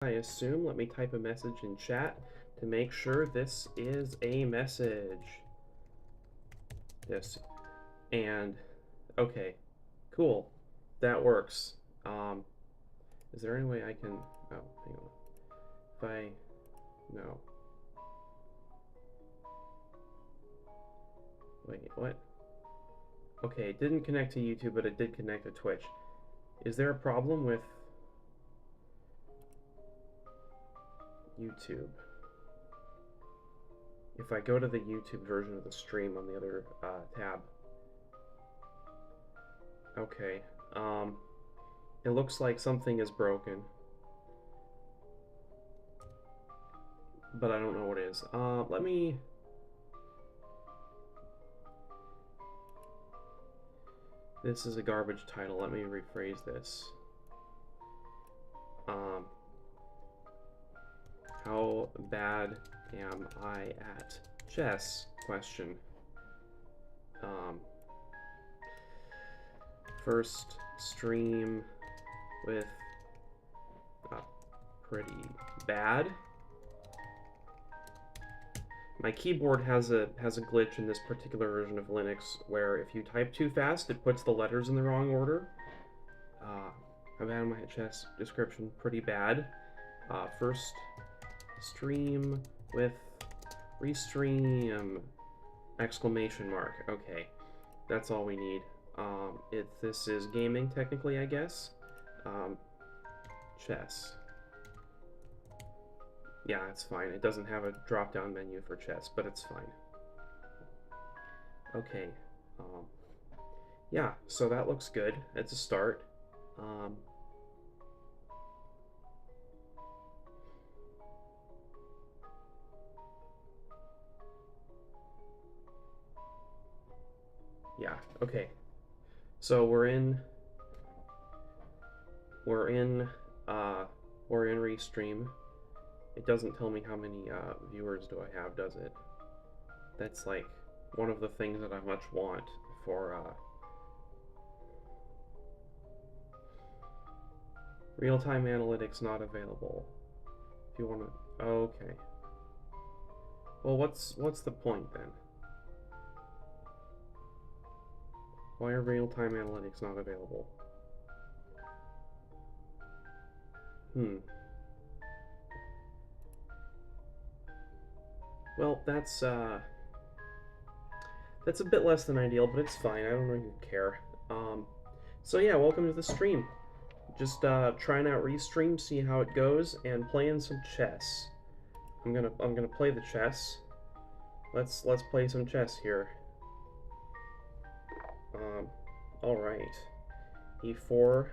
I assume. Let me type a message in chat to make sure this is a message. This. And, okay. Cool. That works. Is there any way I can... Oh, hang on. If I... No. Wait, what? Okay, it didn't connect to YouTube, but it did connect to Twitch. Is there a problem with YouTube? If I go to the YouTube version of the stream on the other tab. Okay. It looks like something is broken. But I don't know what it is. Let me... This is a garbage title. Let me rephrase this. How bad am I at chess? Question. First stream with pretty bad. My keyboard has a glitch in this particular version of Linux where if you type too fast, it puts the letters in the wrong order. How bad am I at chess? Description, pretty bad. First stream with Restream! Exclamation mark. Okay, that's all we need. This is gaming, technically, I guess. Chess. Yeah, it's fine. It doesn't have a drop-down menu for chess, but it's fine. Okay. Yeah, so that looks good. It's a start. Yeah, okay. So we're in Restream. It doesn't tell me how many viewers do I have, does it? That's like one of the things that I much want for real-time analytics not available. If you want to, okay. Well, what's the point then? Why are real-time analytics not available? Well, that's a bit less than ideal, but it's fine. I don't really care. So yeah, welcome to the stream. Just trying out Restream, see how it goes, and playing some chess. I'm gonna play the chess. Let's play some chess here. All right. E4,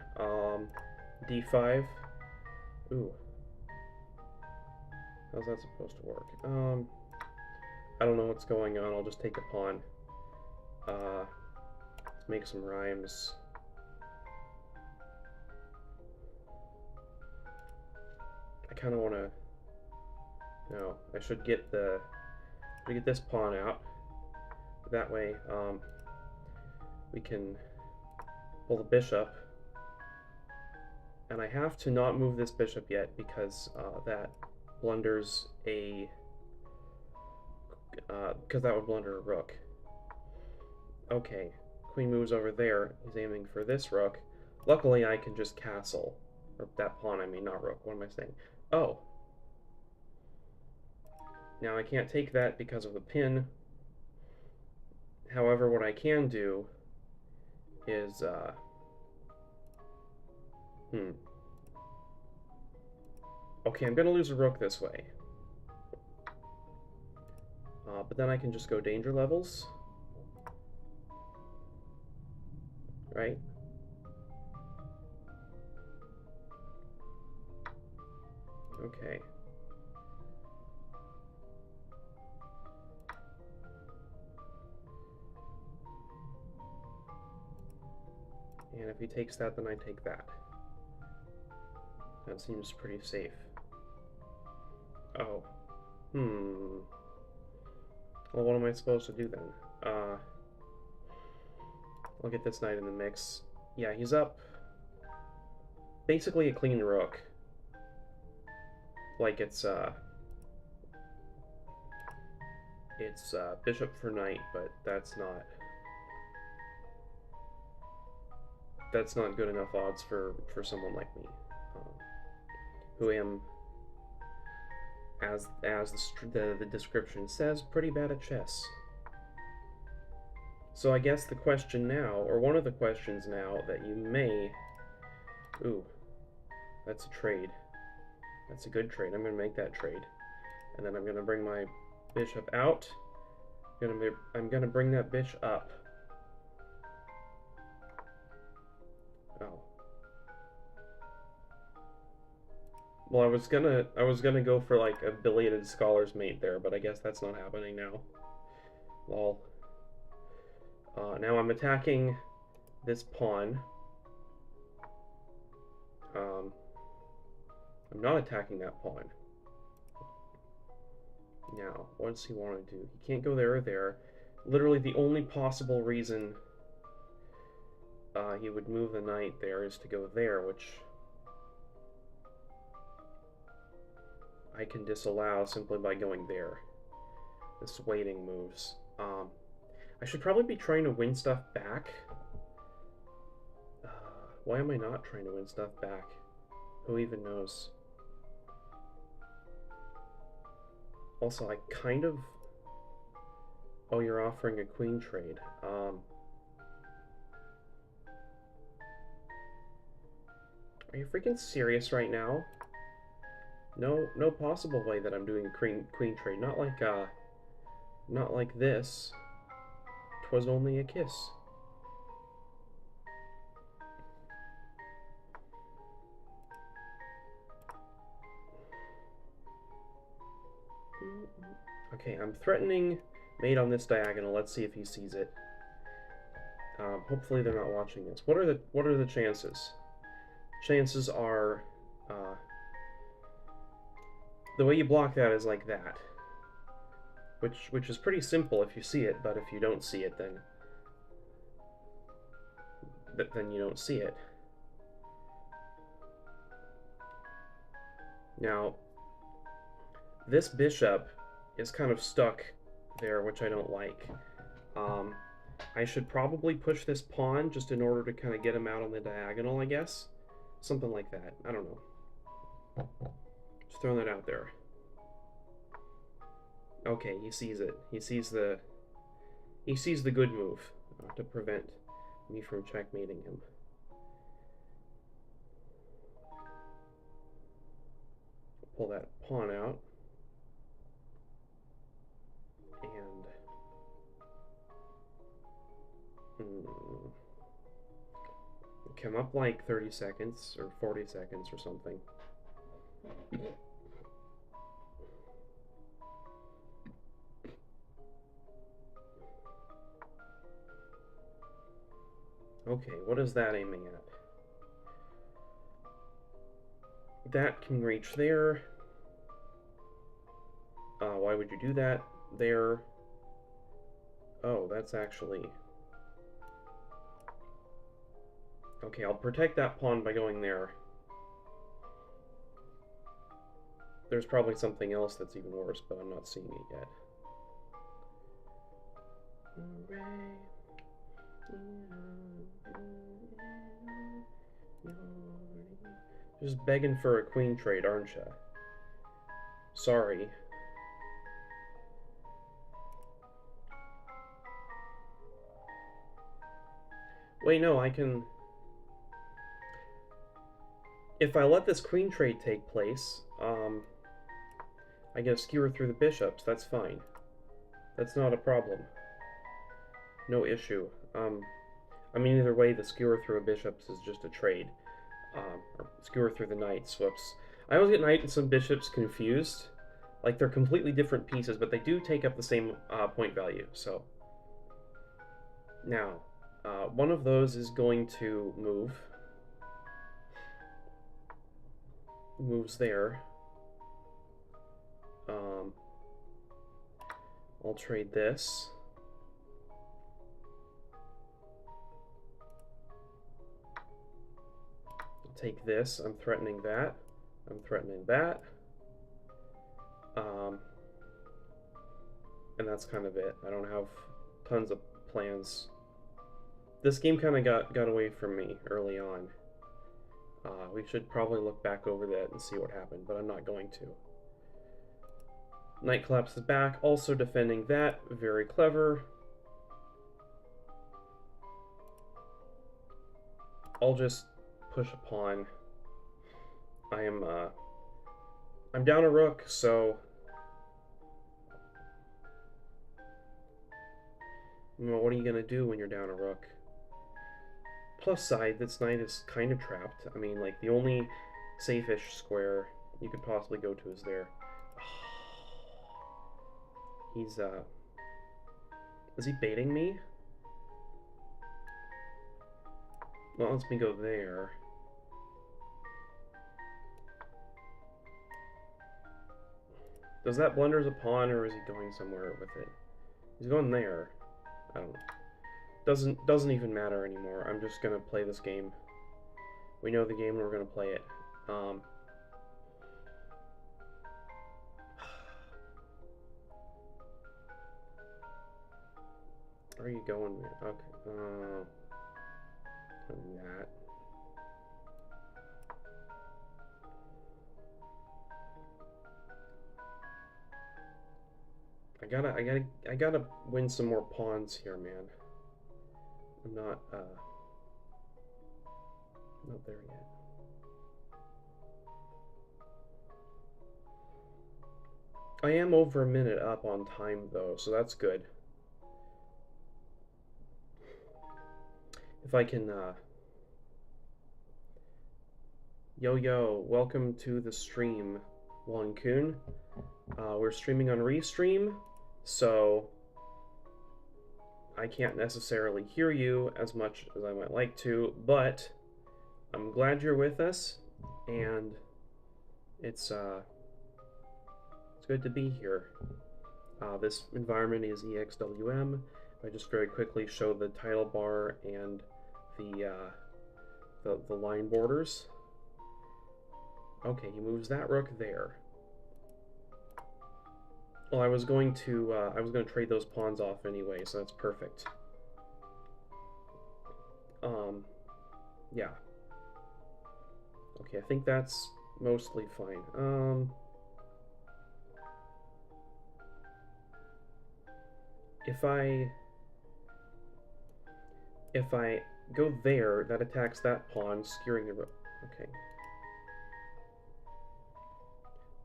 D5. Ooh. How's that supposed to work? I don't know what's going on. I'll just take the pawn. Let's make some rhymes. I kind of want to... No, I should get this pawn out. That way, we can pull the bishop. And I have to not move this bishop yet because that blunders a... because that would blunder a rook. Okay, queen moves over there. He's aiming for this rook. Luckily, I can just castle. Or that pawn, I mean, not rook. What am I saying? Oh. Now, I can't take that because of the pin. However, what I can do is... Okay, I'm going to lose a rook this way. But then I can just go danger levels. Right? Okay. And if he takes that, then I take that. That seems pretty safe. Oh. Well, what am I supposed to do then? I'll get this knight in the mix. Yeah, he's up. Basically a clean rook. like it's bishop for knight, but that's not good enough odds for someone like me, who am, as the description says, pretty bad at chess. So I guess the question now, or one of the questions now that you may... Ooh, that's a trade. That's a good trade. I'm going to make that trade. And then I'm going to bring my bishop out. I'm going to bring that bishop up. Oh. Well, I was gonna go for like a belated scholar's mate there, but I guess that's not happening now. Lol. Now I'm attacking this pawn. I'm not attacking that pawn. Now, what does he want to do? He can't go there or there. Literally the only possible reason he would move the knight there is to go there, which I can disallow simply by going there. This waiting moves. I should probably be trying to win stuff back. Why am I not trying to win stuff back? Who even knows? Also, I kind of... Oh, you're offering a queen trade. Are you freaking serious right now? No possible way that I'm doing a queen trade. Not like this. 'Twas only a kiss. Okay, I'm threatening mate on this diagonal. Let's see if he sees it. Hopefully they're not watching this. What are the chances? Chances are, the way you block that is like that, which is pretty simple if you see it, but if you don't see it, then you don't see it. Now, this bishop is kind of stuck there, which I don't like. I should probably push this pawn just in order to kind of get him out on the diagonal, I guess. Something like that. I don't know. Just throwing that out there. Okay, he sees it. He sees the good move to prevent me from checkmating him. Pull that pawn out. And come up like 30 seconds or 40 seconds or something. Okay, what is that aiming at? That can reach there. Why would you do that? There. Oh, that's actually... Okay, I'll protect that pawn by going there. There's probably something else that's even worse, but I'm not seeing it yet. Just begging for a queen trade, aren't ya? Sorry. Wait, no, I can... If I let this queen trade take place, I get a skewer through the bishops. That's fine. That's not a problem. No issue. I mean, either way, the skewer through a bishops is just a trade. Or skewer through the knights. Whoops. I always get knight and some bishops confused. Like, they're completely different pieces, but they do take up the same point value, so... Now, one of those is going to move. Moves there. I'll trade this. I'll take this. I'm threatening that. I'm threatening that. and that's kind of it. I don't have tons of plans. This game kind of got away from me early on. We should probably look back over that and see what happened, but I'm not going to. Knight collapses back, also defending that. Very clever. I'll just push a pawn. I'm down a rook, so what are you gonna do when you're down a rook? Plus side, this knight is kind of trapped. I mean, like, the only safe-ish square you could possibly go to is there. He's, is he baiting me? Well, lets me go there. Does that blunders a pawn, or is he going somewhere with it? He's going there. I don't know. Doesn't even matter anymore. I'm just gonna play this game. We know the game and we're gonna play it. Where are you going, man? Okay. That. I gotta win some more pawns here, man. I'm not there yet. I am over a minute up on time, though, so that's good. If I can, yo, welcome to the stream, Won Kun. We're streaming on Restream, so I can't necessarily hear you as much as I might like to, but I'm glad you're with us, and it's good to be here. This environment is EXWM. I just very quickly show the title bar and the line borders. Okay, he moves that rook there. Well, I was going to trade those pawns off anyway, so that's perfect. Yeah. Okay, I think that's mostly fine. If I go there, that attacks that pawn, skewering the rook. Okay.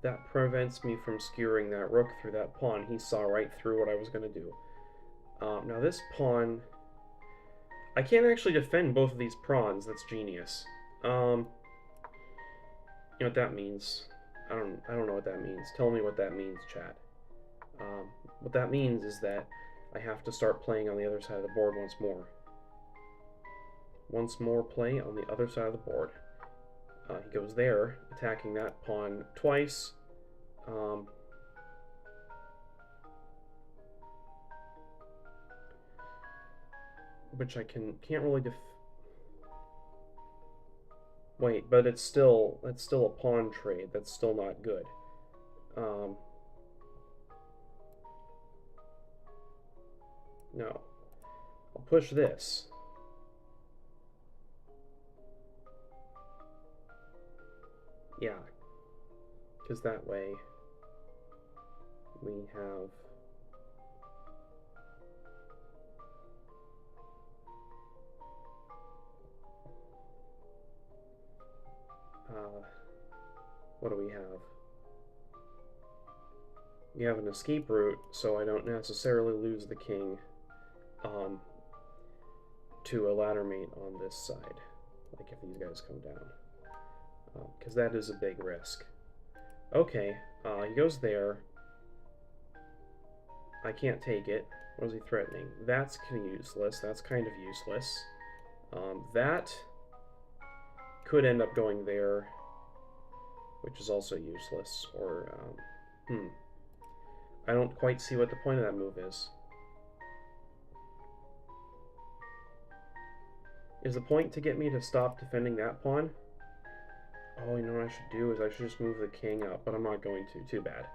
That prevents me from skewering that rook through that pawn. He saw right through what I was going to do. Now this pawn... I can't actually defend both of these pawns. That's genius. You know what that means? I don't know what that means. Tell me what that means, chat. What that means is that I have to start playing on the other side of the board once more. Once more play on the other side of the board. He goes there, attacking that pawn twice. Which I can't really wait, but it's still a pawn trade. That's still not good. No. I'll push this. Yeah. Because that way we have what do we have? We have an escape route, so I don't necessarily lose the king to a ladder mate on this side, like if these guys come down, because that is a big risk. Okay, he goes there. I can't take it. What is he threatening? That's useless. That's kind of useless. That could end up going there, which is also useless. Or, I don't quite see what the point of that move is. Is the point to get me to stop defending that pawn? Oh, you know what I should do is I should just move the king up, but I'm not going to. Too bad.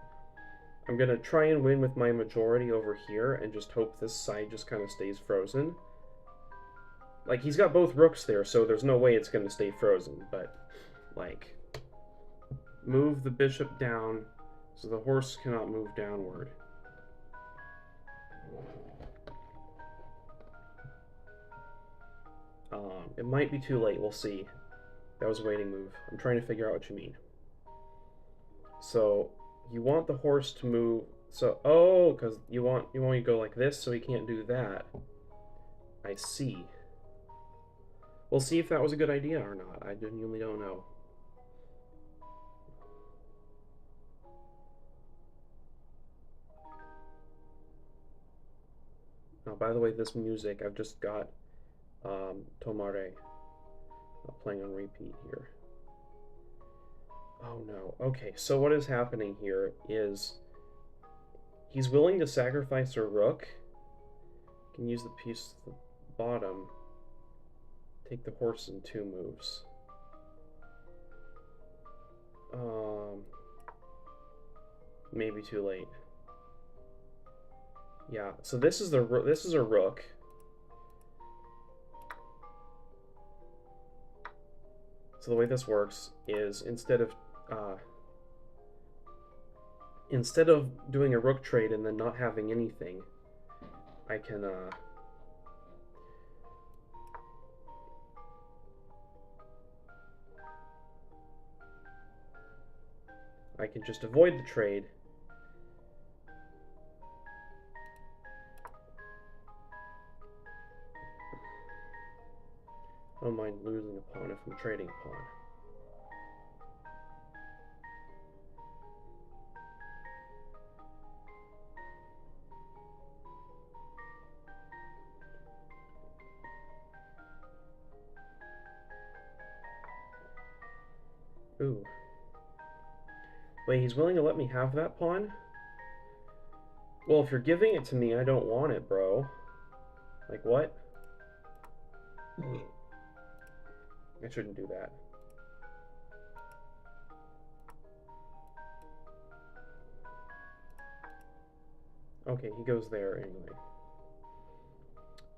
I'm gonna try and win with my majority over here and just hope this side just kind of stays frozen. Like, he's got both rooks there, so there's no way it's gonna stay frozen, but, like, move the bishop down so the horse cannot move downward. It might be too late, we'll see. That was a waiting move. I'm trying to figure out what you mean. So, you want the horse to move, so, oh, because you want to go like this, so he can't do that. I see. We'll see if that was a good idea or not. I genuinely don't know. Now, by the way, this music, I've just got Tomare playing on repeat here. Oh no. Okay, so what is happening here is he's willing to sacrifice a rook. Can use the piece at the bottom. Take the horse in 2 moves. Maybe too late. Yeah, so this is a rook. So the way this works is instead of doing a rook trade and then not having anything, I can just avoid the trade. I don't mind losing a pawn if I'm trading a pawn. Ooh. Wait, he's willing to let me have that pawn? Well, if you're giving it to me, I don't want it, bro. Like, what? I shouldn't do that. Okay, he goes there anyway.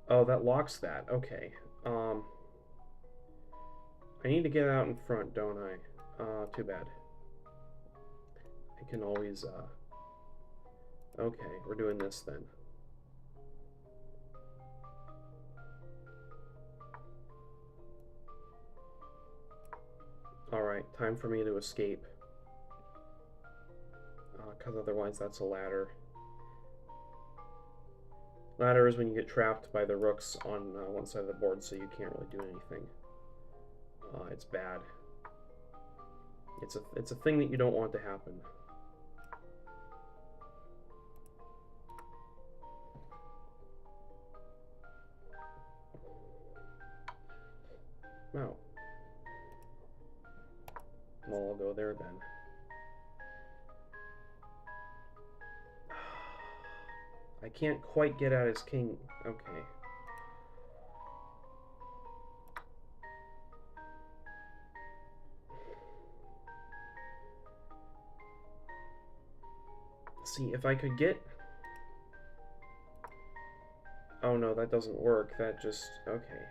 Oh, that locks that. Okay. I need to get out in front, don't I? Too bad. I can always, okay, we're doing this then. Alright, time for me to escape. Because otherwise that's a ladder. Ladder is when you get trapped by the rooks on one side of the board, so you can't really do anything. It's bad. It's a thing that you don't want to happen. No. Well, I'll go there then. I can't quite get at his king. Okay. See, if I could get... Oh no, that doesn't work. That just... Okay.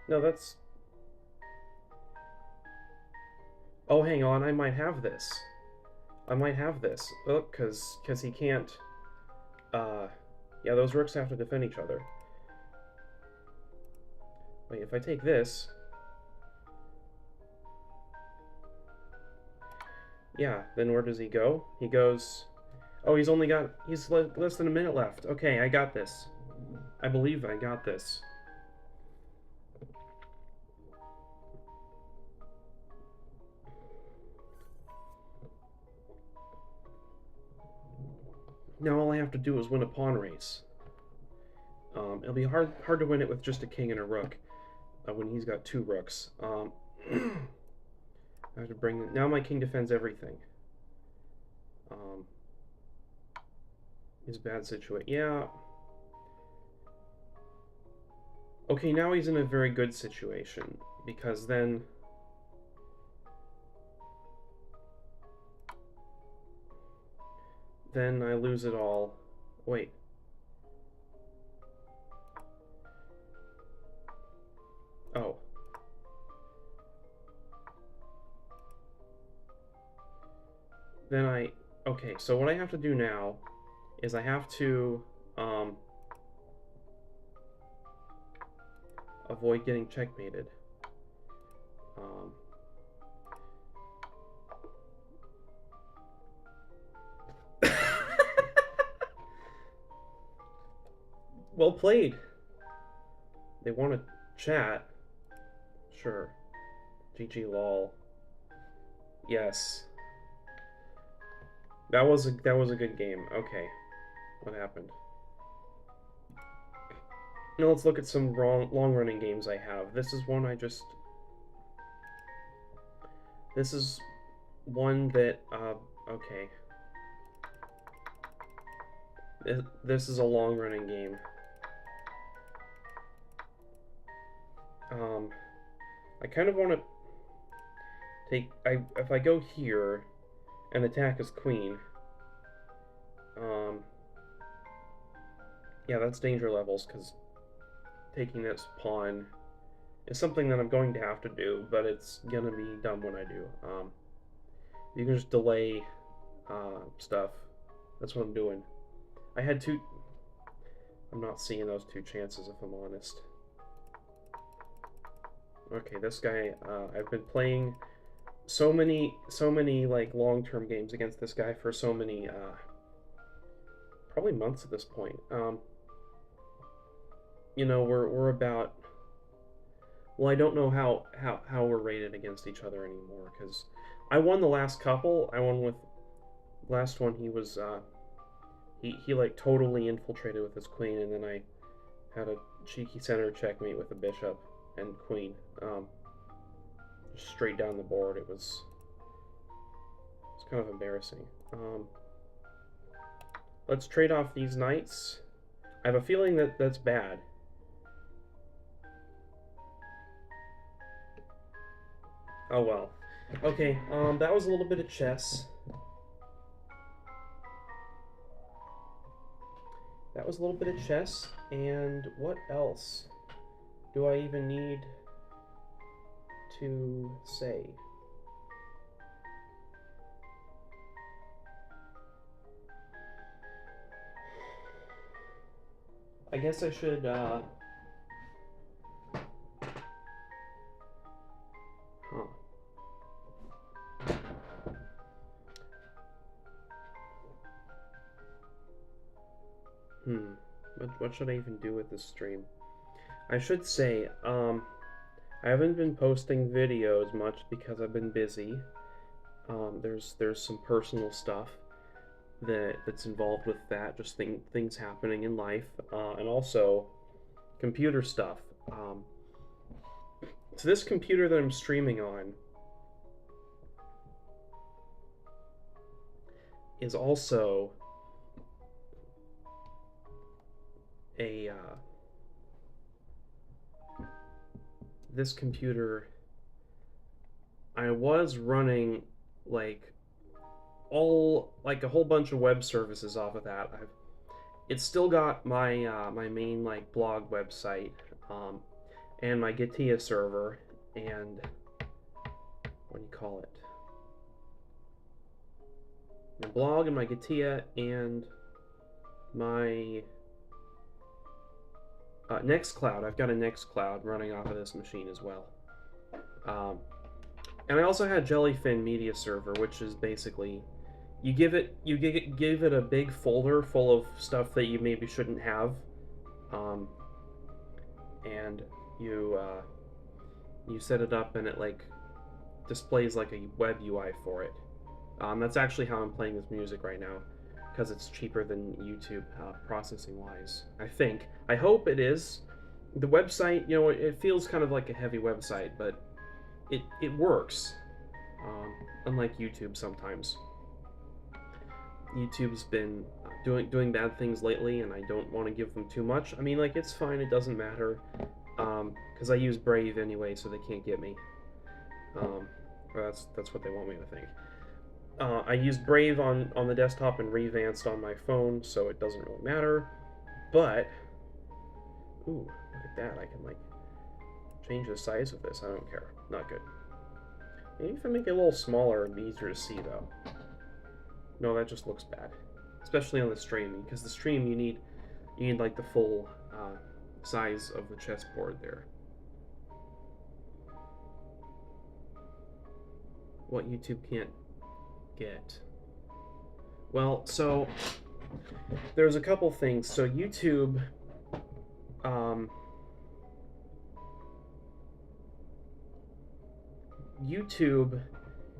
No, that's... Oh, hang on. I might have this. I might have this. Look, because he can't... Yeah, those rooks have to defend each other. Wait, if I take this... Yeah, then where does he go? He goes... Oh, he's less than a minute left. Okay, I got this. I believe I got this. Now all I have to do is win a pawn race. It'll be hard to win it with just a king and a rook when he's got 2 rooks. I have to bring... Now my king defends everything. His bad situation. Yeah. Okay, now he's in a very good situation, because then... then I lose it all. Wait. Oh. Then okay, so what I have to do now is I have to avoid getting checkmated. Well played. They want to chat. Sure. GG lol. Yes. That was a good game. Okay. What happened? Now let's look at some long running games I have. This is one this is one that okay. This is a long running game. I kind of want to take if I go here and attack as queen. Yeah, that's danger levels because taking this pawn is something that I'm going to have to do, but it's gonna be done when I do. You can just delay stuff. That's what I'm doing. I had two. I'm not seeing those two chances if I'm honest. Okay, this guy. I've been playing so many like long-term games against this guy for so many probably months at this point. You know, we're about. Well, I don't know how we're rated against each other anymore because I won the last couple. I won with last one. He was he like totally infiltrated with his queen, and then I had a cheeky center checkmate with a bishop and queen. Just straight down the board. It's kind of embarrassing. Let's trade off these knights. I have a feeling that that's bad. Oh well. Okay, that was a little bit of chess. That was a little bit of chess, and what else do I even need to say? I guess I should, What should I even do with this stream? I should say, I haven't been posting videos much because I've been busy. There's some personal stuff that's involved with that, just things happening in life, and also computer stuff. So this computer that I'm streaming on is also a this computer. I was running like a whole bunch of web services off of that. It's still got my my main like blog website, and my Gatia server, and what do you call it? My blog and my Gatia and my Nextcloud. I've got a Nextcloud running off of this machine as well. And I also had Jellyfin Media Server, which is basically you give it a big folder full of stuff that you maybe shouldn't have, and you set it up and it like displays like a web UI for it. That's actually how I'm playing this music right now, because it's cheaper than YouTube processing wise. I think. I hope it is. The website, you know, it feels kind of like a heavy website, but it works. Unlike YouTube sometimes. YouTube's been doing bad things lately, and I don't want to give them too much. I mean, like, it's fine, it doesn't matter, because I use Brave anyway, so they can't get me. Or that's what they want me to think. I used Brave on the desktop and Revanced on my phone, so it doesn't really matter. But, ooh, look at that. I can, like, change the size of this. I don't care. Not good. Maybe if I make it a little smaller, it'd be easier to see, though. No, that just looks bad. Especially on the stream, because the stream you need like the full size of the chessboard there. What YouTube can't get. Well, so there's a couple things. So YouTube, YouTube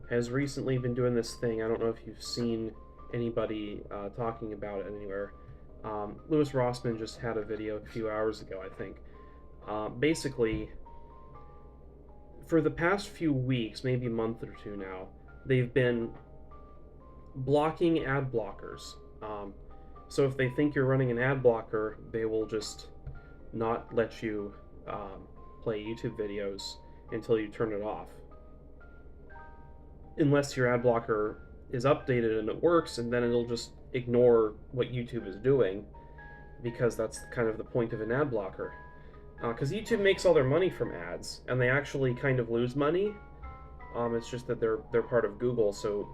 has recently been doing this thing. I don't know if you've seen anybody talking about it anywhere. Louis Rossman just had a video a few hours ago, I think. Basically, for the past few weeks, maybe a month or two now, they've been blocking ad blockers. So if they think you're running an ad blocker, they will just not let you play YouTube videos until you turn it off. Unless your ad blocker is updated and it works, and then it'll just ignore what YouTube is doing, because that's kind of the point of an ad blocker. Because YouTube makes all their money from ads, and they actually kind of lose money. It's just that they're part of Google, so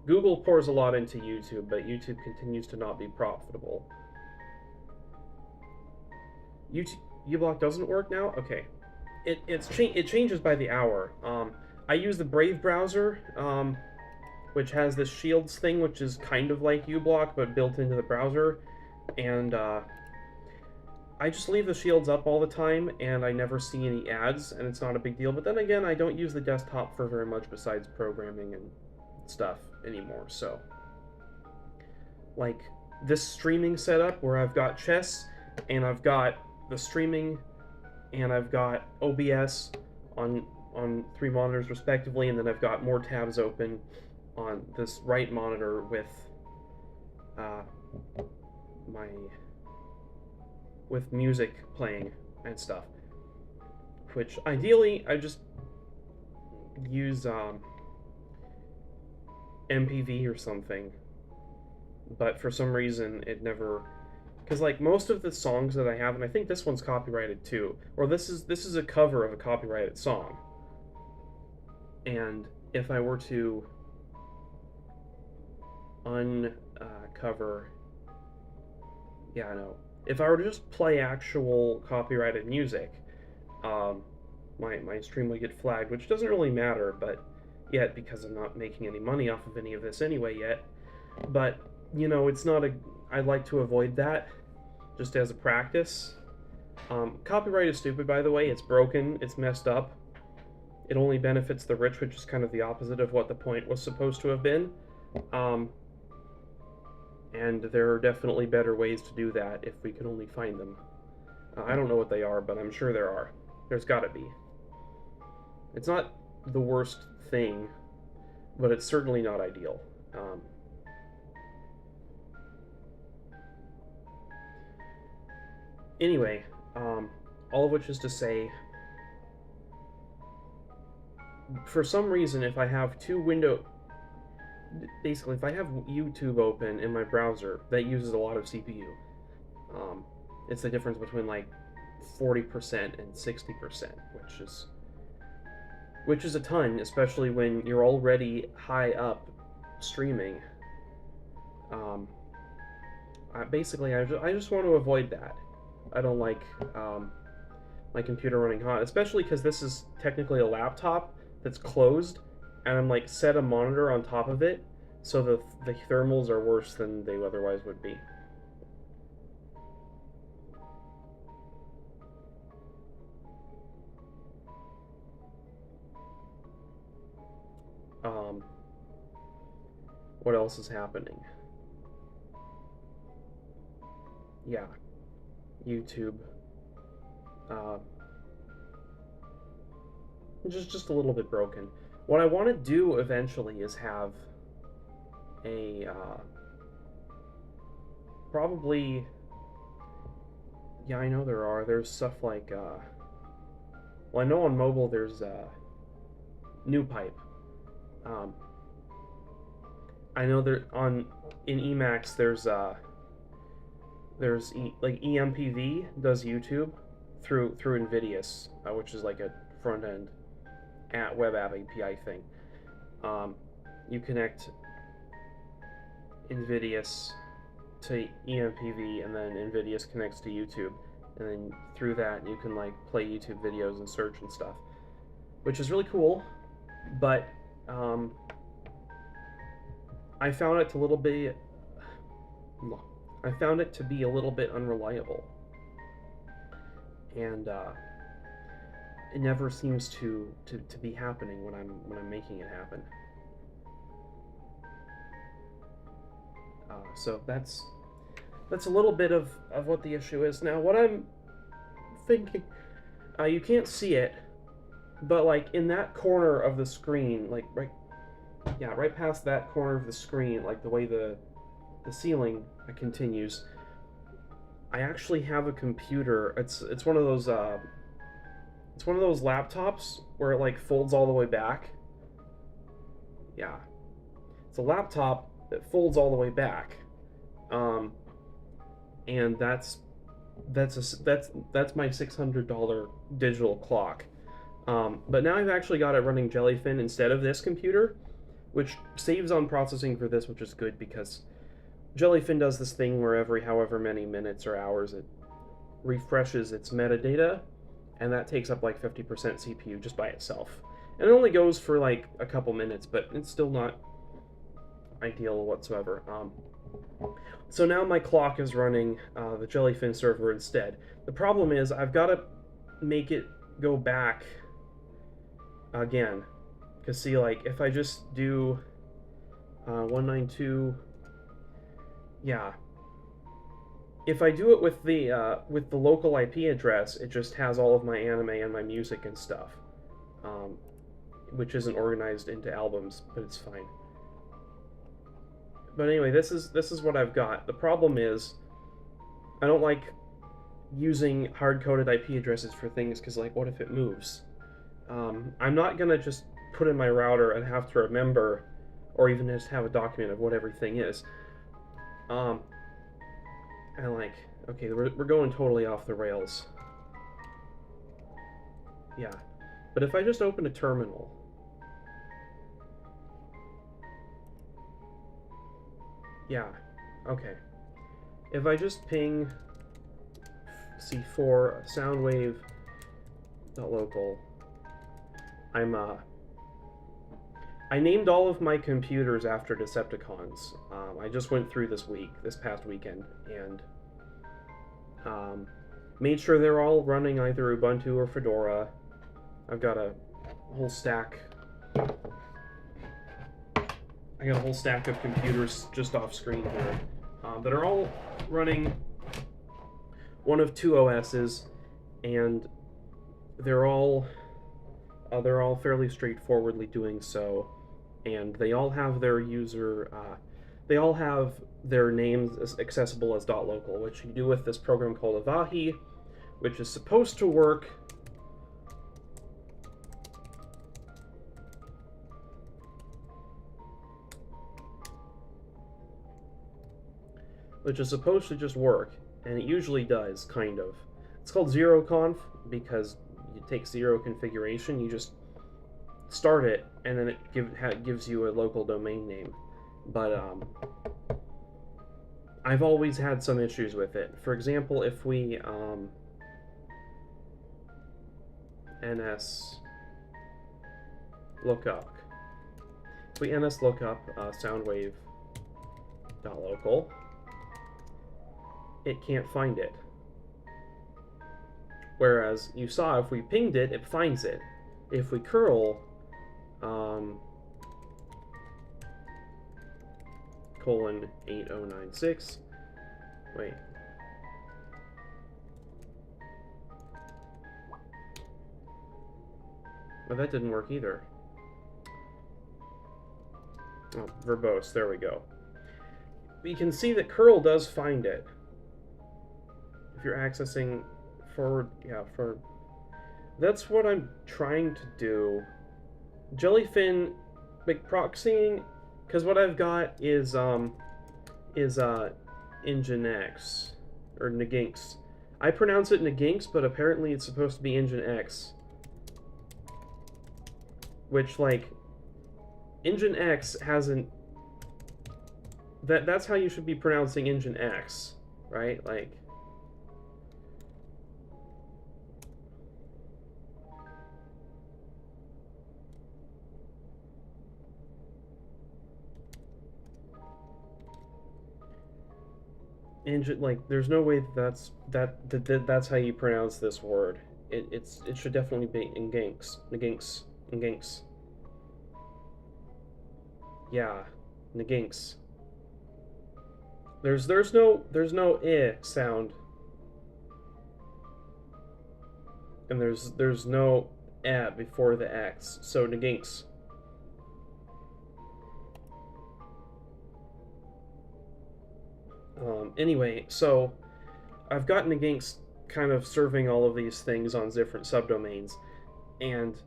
Google pours a lot into YouTube, but YouTube continues to not be profitable. uBlock doesn't work now? Okay. It changes by the hour. I use the Brave browser, which has this Shields thing, which is kind of like uBlock, but built into the browser. And I just leave the Shields up all the time, and I never see any ads, and it's not a big deal. But then again, I don't use the desktop for very much besides programming and stuff anymore. So, like, this streaming setup where I've got chess, and I've got the streaming, and I've got OBS on 3 monitors respectively, and then I've got more tabs open on this right monitor with with music playing and stuff. Which ideally I just use MPV or something, but for some reason it never. Because like most of the songs that I have, and I think this one's copyrighted too, or this is a cover of a copyrighted song. And if I were to uncover, yeah, no. If I were to just play actual copyrighted music, my stream would get flagged, which doesn't really matter, but yet, because I'm not making any money off of any of this anyway yet. But, you know, it's not a. I'd like to avoid that, just as a practice. Copyright is stupid, by the way. It's broken. It's messed up. It only benefits the rich, which is kind of the opposite of what the point was supposed to have been. And there are definitely better ways to do that if we could only find them. I don't know what they are, but I'm sure there are. There's gotta be. It's not the worst thing, but it's certainly not ideal. Anyway, all of which is to say, for some reason, if I have basically, if I have YouTube open in my browser, that uses a lot of CPU. It's the difference between like 40% and 60%, which is a ton, especially when you're already high up streaming. Basically, I just want to avoid that. I don't like my computer running hot, especially because this is technically a laptop that's closed, and I'm like set a monitor on top of it, so the thermals are worse than they otherwise would be. What else is happening? Yeah, YouTube. Just a little bit broken. What I want to do eventually is have a probably. Yeah, I know there's stuff like well, I know on mobile there's NewPipe. I know there in Emacs like EMPV does YouTube through Nvidius, which is like a front end at web app API thing. You connect Nvidius to EMPV, and then Nvidius connects to YouTube, and then through that you can like play YouTube videos and search and stuff, which is really cool. But I found it a little bit. I found it to be a little bit unreliable, and it never seems to be happening when I'm making it happen. So that's a little bit of what the issue is. Now, what I'm thinking, you can't see it, but like in that corner of the screen, like right past that corner of the screen, like the way the ceiling continues, I actually have a computer. It's one of those laptops where it like folds all the way back. Yeah, it's a laptop that folds all the way back, and that's my $600 digital clock. But now I've actually got it running Jellyfin instead of this computer, which saves on processing for this, which is good because Jellyfin does this thing where every however many minutes or hours it refreshes its metadata, and that takes up like 50% CPU just by itself. And it only goes for like a couple minutes, but it's still not ideal whatsoever. So now my clock is running the Jellyfin server instead. The problem is I've got to make it go back again. Because see, like, if I just do 192... Yeah. If I do it with the local IP address, it just has all of my anime and my music and stuff. Which isn't organized into albums, but it's fine. But anyway, this is what I've got. The problem is, I don't like using hard-coded IP addresses for things, because, like, what if it moves? I'm not going to just put in my router and have to remember, or even just have a document of what everything is. And, like, okay, we're going totally off the rails. Yeah. But if I just open a terminal... Yeah, okay. If I just ping C4 soundwave.local, I named all of my computers after Decepticons. I just went through this past weekend, and made sure they're all running either Ubuntu or Fedora. I've got a whole stack. I got a whole stack of computers just off screen here that are all running one of two OSs, and they're all fairly straightforwardly doing so, and they all have their they all have their names accessible as .local, which you do with this program called Avahi, which is supposed to work. Which is supposed to just work, and it usually does, kind of. It's called zeroconf because you take zero configuration, you just start it, and then it gives you a local domain name. But I've always had some issues with it. For example, if we ns lookup, soundwave.local, it can't find it. Whereas you saw if we pinged it, it finds it. If we curl :8096, wait. Well, that didn't work either. Oh, verbose, there we go. You can see that curl does find it. If you're accessing forward, that's what I'm trying to do. Jellyfin, like proxying, Because what I've got is Nginx or Nginx. I pronounce it Nginx, but apparently it's supposed to be Nginx. Which, like, Nginx hasn't. That's how you should be pronouncing Nginx, right? Like. Like, there's no way that's how you pronounce this word. It should definitely be Nginx. Yeah, Nginx. There's no I sound, and there's no eh before the X. So Nginx. Anyway, so I've got Nginx kind of serving all of these things on different subdomains, and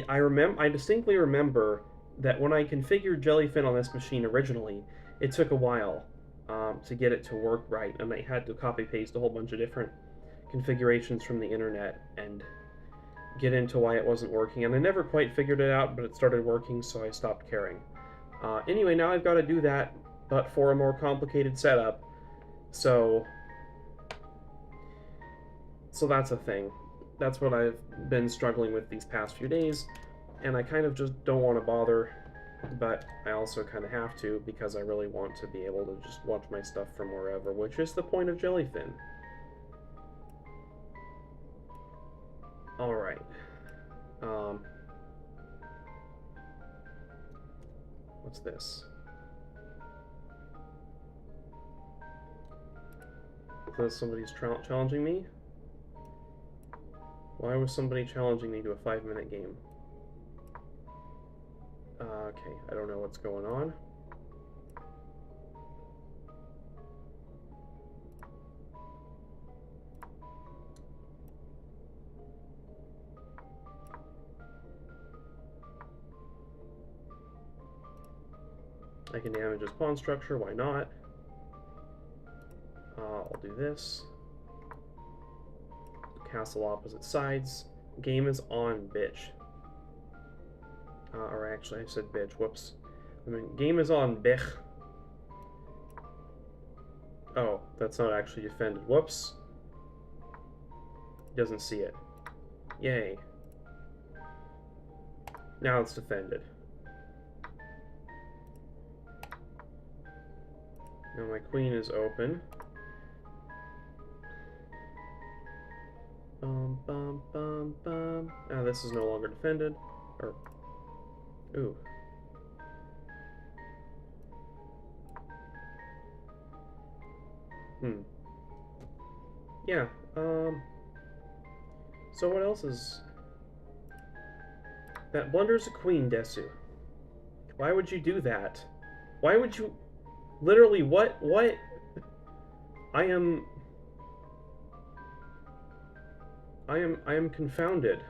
I distinctly remember that when I configured Jellyfin on this machine originally, it took a while to get it to work right, and I had to copy paste a whole bunch of different configurations from the internet and get into why it wasn't working. And I never quite figured it out, but it started working, so I stopped caring. Anyway, now I've got to do that, but for a more complicated setup. So that's a thing. That's what I've been struggling with these past few days, and I kind of just don't want to bother, but I also kind of have to because I really want to be able to just watch my stuff from wherever, which is the point of Jellyfin. Alright. What's this? Is somebody's challenging me? Why was somebody challenging me to a 5-minute game? Okay, I don't know what's going on. I can damage his pawn structure, why not? I'll do this. Castle opposite sides. Game is on, bitch. Or actually, I said bitch, whoops. I mean, game is on, bitch. Oh, that's not actually defended. Whoops. Doesn't see it. Yay. Now it's defended. Now my queen is open. Bum, bum, bum, bum. Ah, this is no longer defended. Or, ooh. Yeah, so what else is... That blunder's a queen, Desu. Why would you do that? Why would you... Literally, what? I am confounded.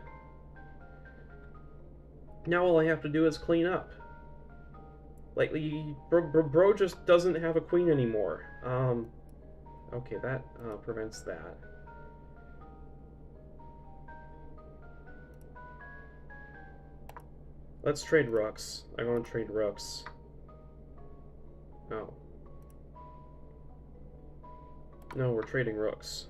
Now all I have to do is clean up. Like, bro just doesn't have a queen anymore. Okay, that prevents that. Let's trade rooks. I want to trade rooks. Oh. No, we're trading rooks.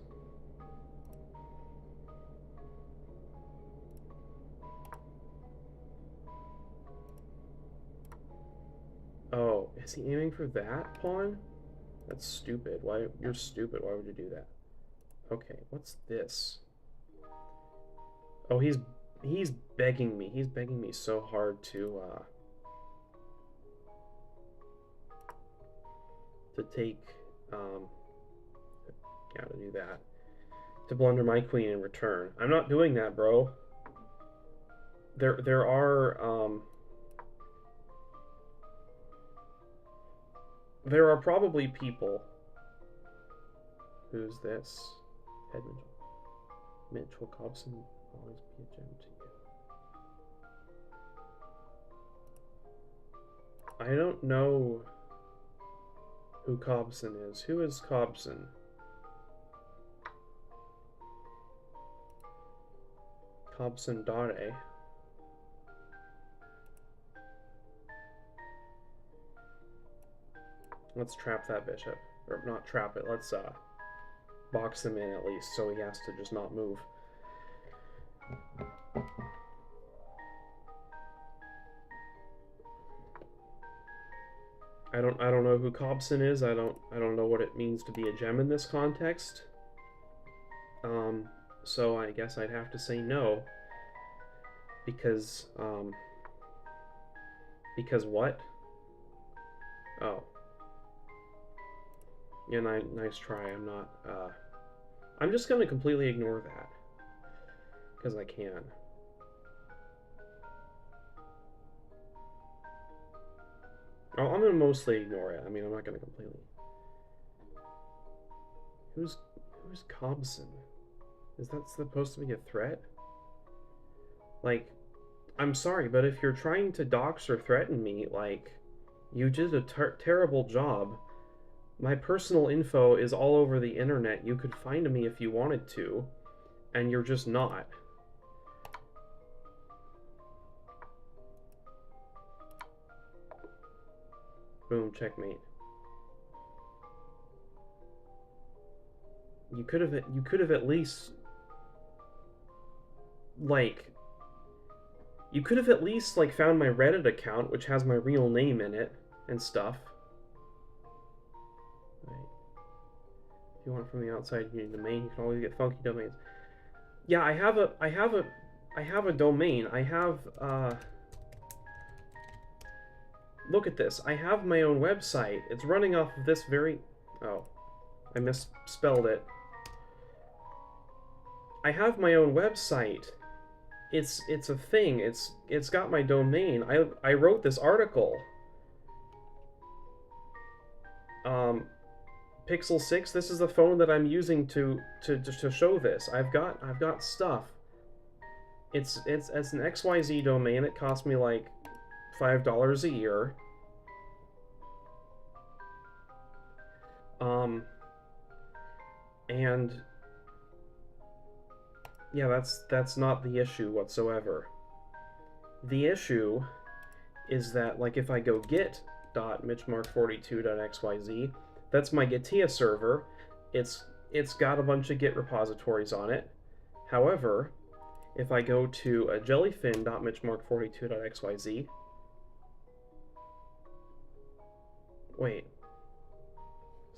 Oh, is he aiming for that pawn? That's stupid. Why? You're stupid. Why would you do that? Okay, what's this? Oh, he's begging me. He's begging me so hard to take yeah, to do that. To blunder my queen in return. I'm not doing that, bro. There are probably people. Who's this? Head Mitchell Cobson always be a gem to you. I don't know who Cobson is. Who is Cobson? Cobson Dare. Let's trap that bishop. Or not trap it, let's box him in at least so he has to just not move. I don't know who Cobson is. I don't know what it means to be a gem in this context. So I guess I'd have to say no. Because what? Oh. Yeah, nice try. I'm just gonna completely ignore that. Because I can. Oh, I'm gonna mostly ignore it. I mean, I'm not gonna completely. Who's Cobson? Is that supposed to be a threat? Like, I'm sorry, but if you're trying to dox or threaten me, like, you did a terrible job. My personal info is all over the internet. You could find me if you wanted to, and you're just not. Boom, checkmate. You could have at least like found my Reddit account, which has my real name in it and stuff. Right. If you want it from the outside, you need a domain. You can always get funky domains. Yeah, I have a domain. I have look at this. I have my own website. It's running off of this very... Oh, I misspelled it. I have my own website. It's a thing. It's got my domain. I wrote this article. Pixel 6, this is the phone that I'm using to show this. I've got stuff. It's an XYZ domain. It cost me like $5 a year. And yeah, that's not the issue whatsoever. The issue is that, like, if I go git.mitchmark42.xyz, that's my Gitea server. It's got a bunch of Git repositories on it. However, if I go to a jellyfin.mitchmark42.xyz, wait,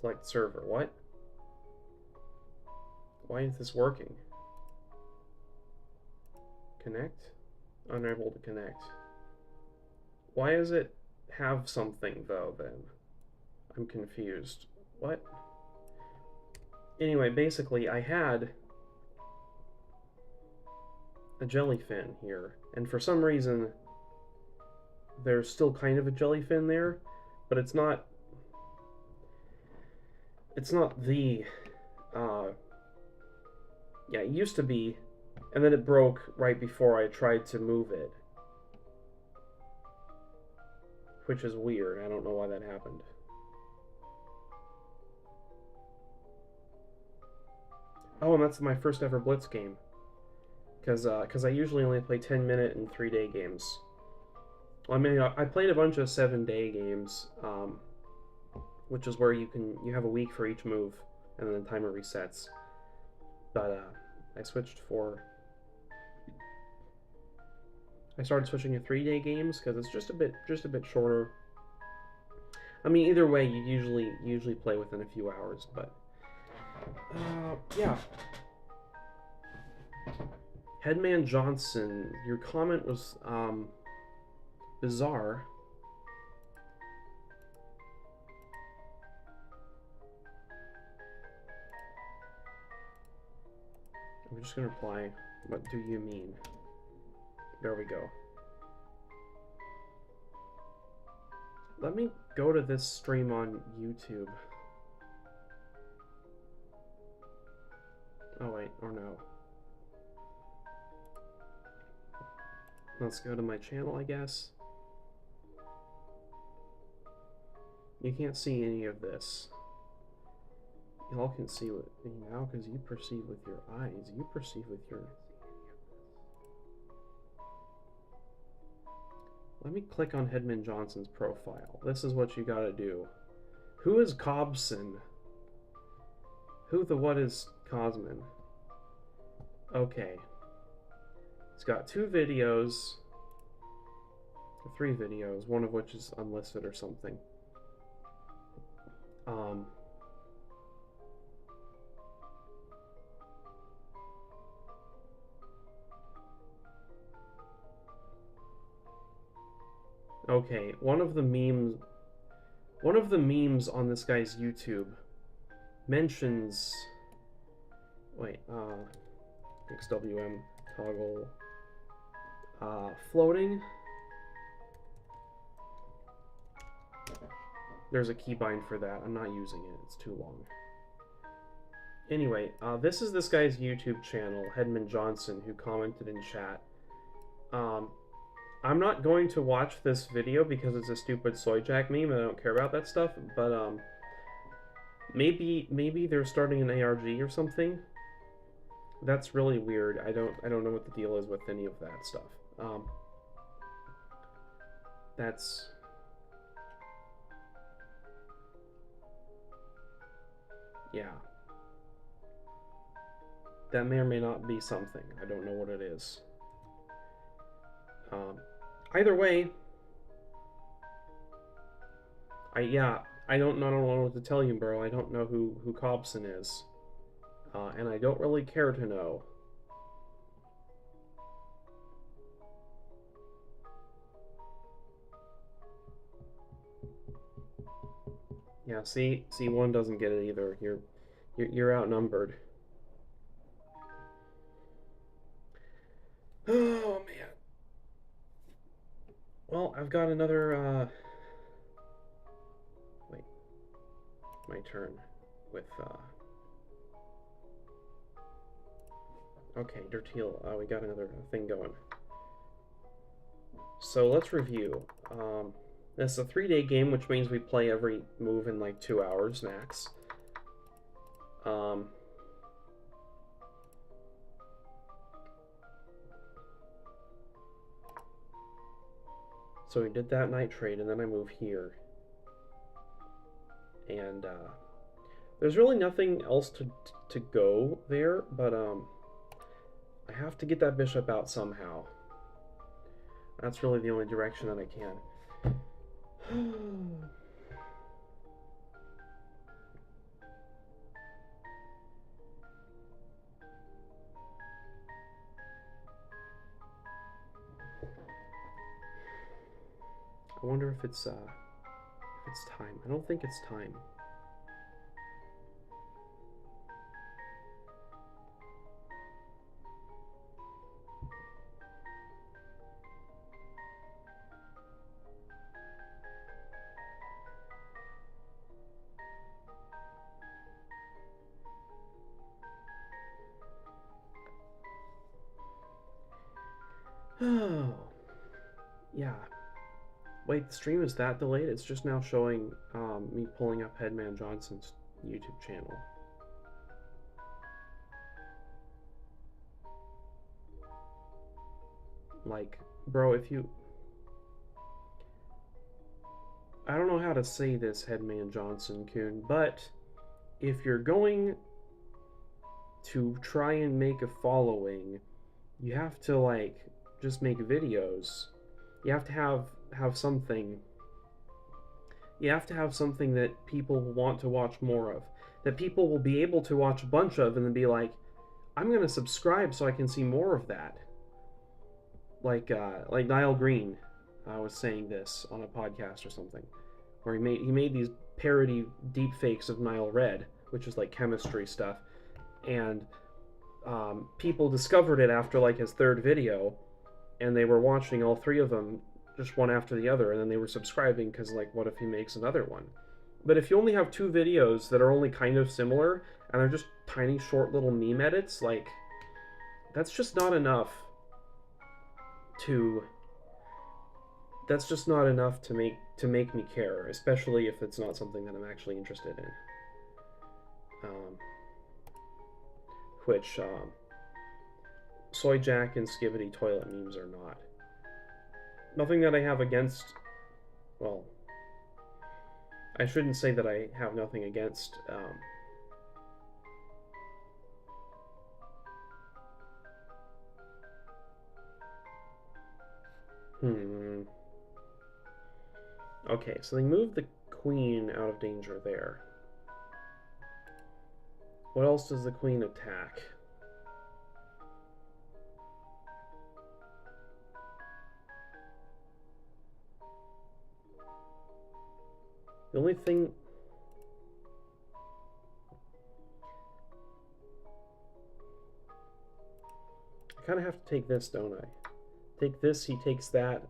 select server. What? Why is this working? Connect? Unable to connect. Why does it have something, though, then? I'm confused. What? Anyway, basically, I had a jellyfin here, and for some reason, there's still kind of a jellyfin there, but it's not the, yeah, it used to be, and then it broke right before I tried to move it. Which is weird. I don't know why that happened. Oh, and that's my first ever Blitz game. Because I usually only play 10-minute and 3-day games. Well, I mean, I played a bunch of 7-day games, which is where you have a week for each move, and then the timer resets. But I started switching to 3-day games because it's just a bit shorter. I mean, either way, you usually play within a few hours, but yeah. Headman Johnson, your comment was bizarre. I'm just gonna reply, what do you mean? There we go. Let me go to this stream on YouTube. Oh wait, or no. Let's go to my channel, I guess. You can't see any of this. Y'all can see what me now because you perceive with your eyes. You perceive with your... Let me click on Headman Johnson's profile. This is what you gotta do. Who is Cobson? Who the what is Cosman? Okay. It's got 2 videos. Or 3 videos, one of which is unlisted or something. Okay, one of the memes on this guy's YouTube mentions, wait, XWM toggle floating. There's a keybind for that. I'm not using it. It's too long. Anyway, this is this guy's YouTube channel, Headman Johnson, who commented in chat. I'm not going to watch this video because it's a stupid Soyjack meme and I don't care about that stuff, but maybe they're starting an ARG or something. That's really weird. I don't know what the deal is with any of that stuff. That's... yeah. That may or may not be something. I don't know what it is. Either way, I don't know what to tell you, bro. I don't know who Cobson is, and I don't really care to know. Yeah, see, one doesn't get it either. You're outnumbered. Oh man. Well, I've got another, wait, my turn with, okay, Dirteel, we got another thing going. So let's review. This is a 3-day game, which means we play every move in like 2 hours max. So we did that night trade, and then I move here. And there's really nothing else to go there, but I have to get that bishop out somehow. That's really the only direction that I can. I wonder if it's time. I don't think it's time. Oh, yeah. Wait, the stream is that delayed? It's just now showing me pulling up Headman Johnson's YouTube channel. Like, bro, if you... I don't know how to say this, Headman Johnson-kun, but if you're going to try and make a following, you have to, like, just make videos. You have to have something. You have to have something that people want to watch more of. That people will be able to watch a bunch of and then be like, I'm going to subscribe so I can see more of that. Like Niall Green was saying this on a podcast or something, where he made these parody deep fakes of Niall Red, which is like chemistry stuff, and people discovered it after like his 3rd video, and they were watching all 3 of them just one after the other, and then they were subscribing because, like, what if he makes another one? But if you only have 2 videos that are only kind of similar and they're just tiny short little meme edits, like, that's just not enough to that's just not enough to make me care, especially if it's not something that I'm actually interested in. Which Soy Jack and Skibbity toilet memes are not. Nothing that I have against. Well, I shouldn't say that I have nothing against. Okay, so they moved the queen out of danger there. What else does the queen attack? The only thing... I kind of have to take this, don't I? Take this, he takes that,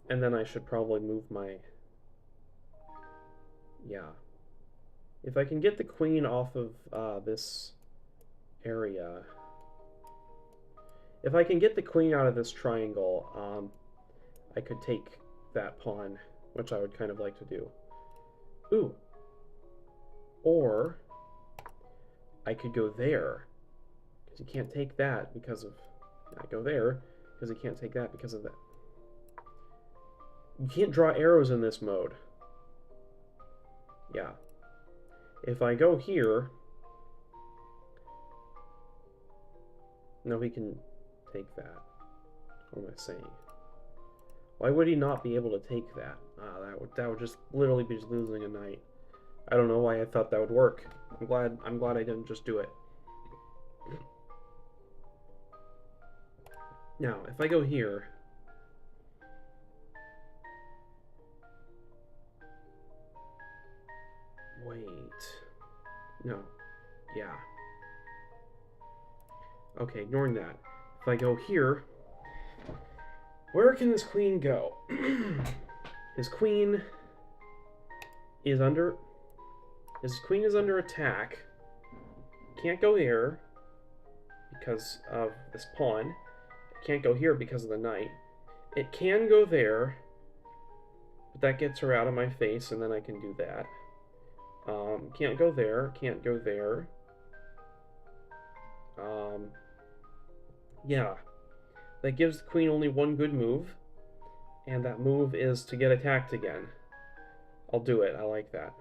and then I should probably move my... Yeah. If I can get the queen off of this area... If I can get the queen out of this triangle, I could take that pawn, which I would kind of like to do. Ooh. Or I could go there, because he can't take that because of... I go there, because he can't take that because of that. You can't draw arrows in this mode. Yeah. If I go here... No, he can take that. What am I saying? Why would he not be able to take that? That would just literally be just losing a knight. I don't know why I thought that would work. I'm glad I didn't just do it. Now, if I go here... Wait... No. Yeah. Okay, ignoring that. If I go here... Where can this queen go? His queen is under... His queen is under attack. Can't go there because of this pawn. It can't go here because of the knight. It can go there, but that gets her out of my face, and then I can do that. Can't go there. Can't go there. Yeah. That gives the queen only one good move, and that move is to get attacked again. I'll do it. I like that.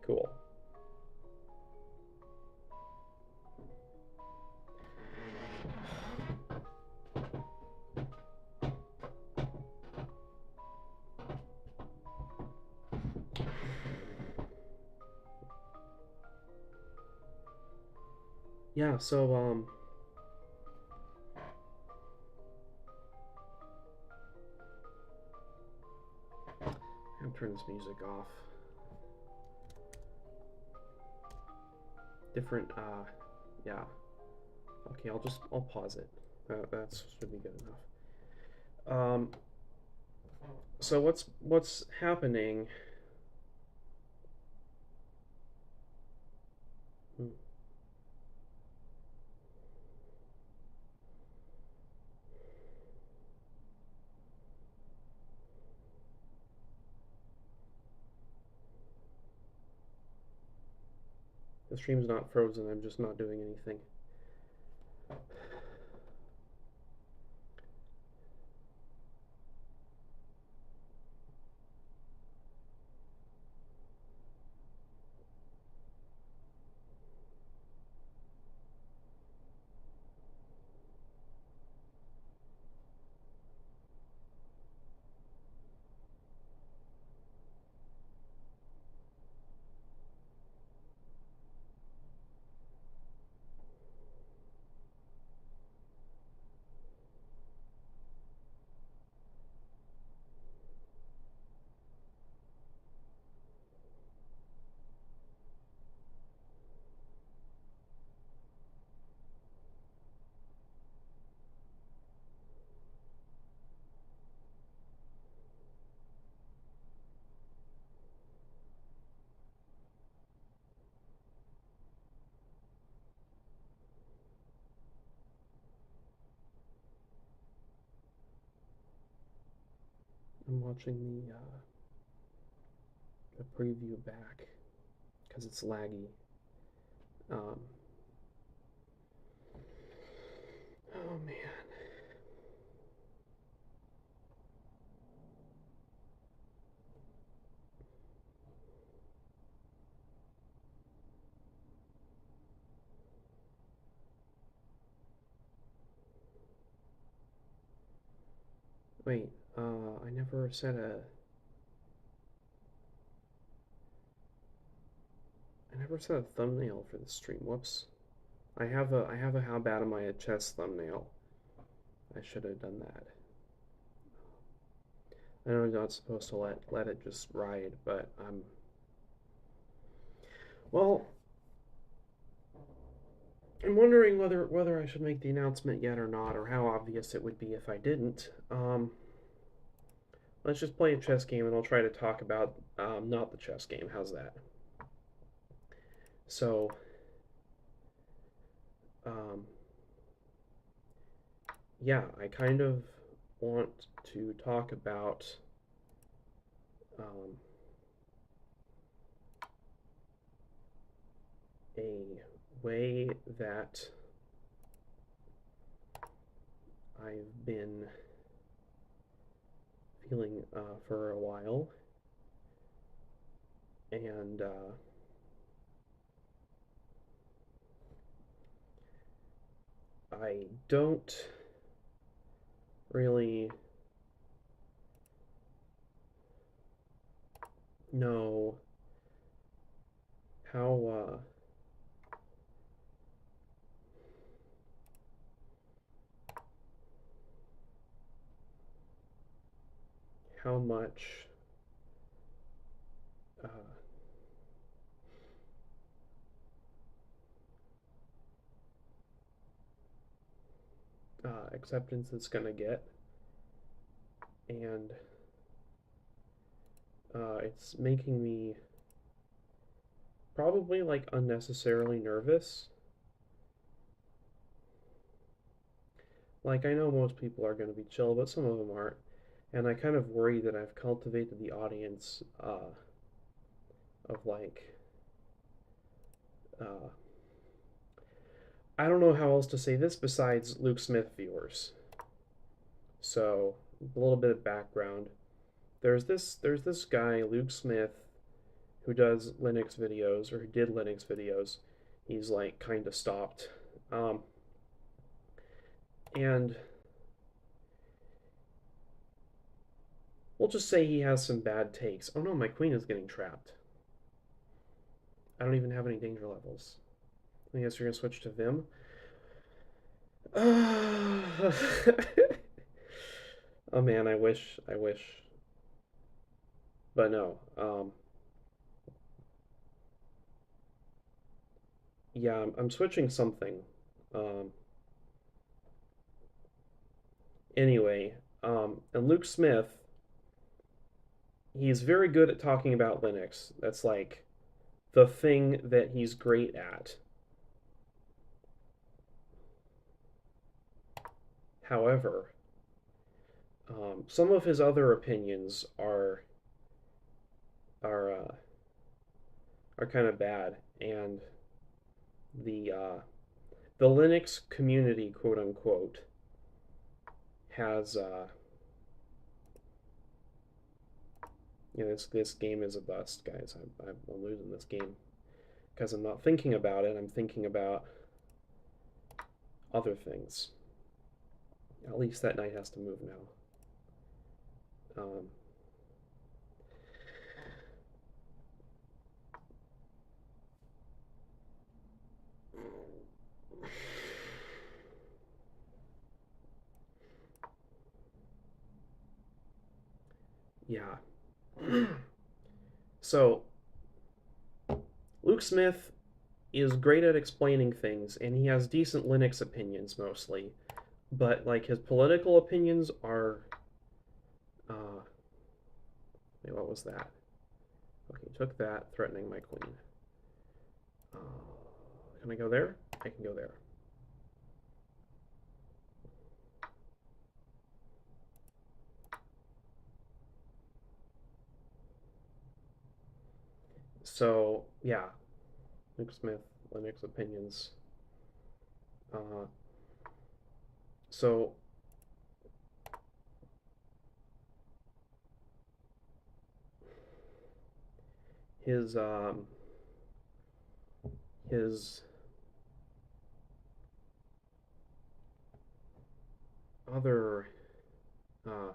Cool. Yeah, so, I'm gonna turn this music off. Different, yeah. Okay, I'll pause it. That should be good enough. So what's happening? The stream's not frozen, I'm just not doing anything. I'm watching the preview back because it's laggy. Um, oh man. Wait, I never set a. I never set a thumbnail for the stream. Whoops. I have a how bad am I at chess thumbnail. I should have done that. I know I'm not supposed to let it just ride, but well, I'm wondering whether I should make the announcement yet or not, or how obvious it would be if I didn't. Let's just play a chess game, and I'll try to talk about not the chess game. How's that? So, um, yeah, I kind of want to talk about um, a way that I've been feeling for a while, and I don't really know how how much uh, acceptance it's gonna get, and it's making me probably like unnecessarily nervous. Like I know most people are gonna be chill, but some of them aren't, and I kind of worry that I've cultivated the audience of like uh, I don't know how else to say this besides Luke Smith viewers. So a little bit of background. There's this guy Luke Smith who does Linux videos or who did Linux videos. He's like kind of stopped, um, and we'll just say he has some bad takes. Oh no, my queen is getting trapped. I don't even have any danger levels. I guess we're gonna switch to Vim. Oh man, I wish, but no. Yeah, I'm switching something. Um, anyway, and Luke Smith, he's very good at talking about Linux. That's like the thing that he's great at. However, some of his other opinions are are kind of bad, and the uh, the Linux community, quote unquote, has this game is a bust, guys. I'm losing this game because I'm not thinking about it. I'm thinking about other things. At least that knight has to move now. Yeah. So Luke Smith is great at explaining things, and he has decent Linux opinions mostly. But like his political opinions are, wait, what was that? Okay, took that, threatening my queen. Uh, can I go there? I can go there. So yeah, Nick Smith, Linux opinions. Uh, so his his other uh,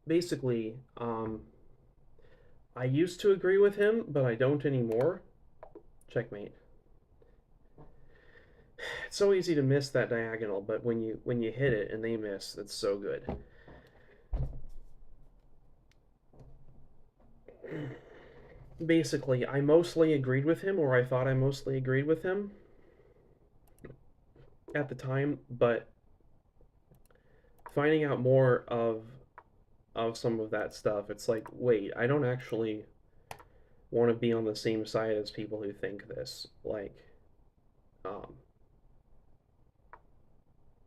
basically I used to agree with him, but I don't anymore. Checkmate. It's so easy to miss that diagonal, but when you hit it and they miss, it's so good. Basically, I mostly agreed with him, or I thought I mostly agreed with him at the time, but finding out more of some of that stuff, it's like, wait, I don't actually want to be on the same side as people who think this. Like, um,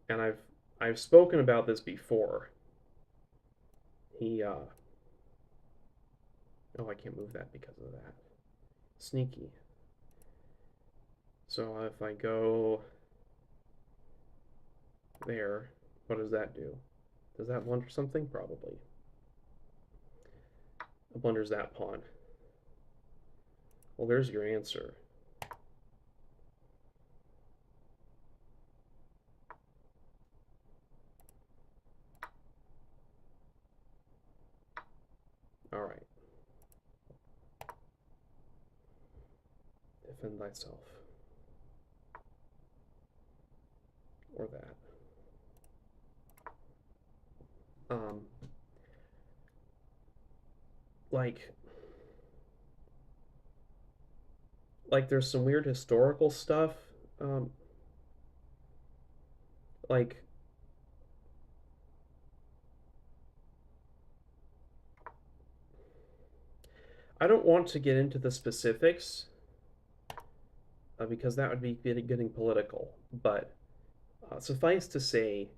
and I've spoken about this before. He oh, I can't move that because of that. Sneaky. So if I go there, what does that do? Does that blunder something? Probably. It blunders that pawn. Well, there's your answer. All right. Defend thyself. Or that. Um, like, there's some weird historical stuff. Um, like, I don't want to get into the specifics because that would be getting political. But suffice to say,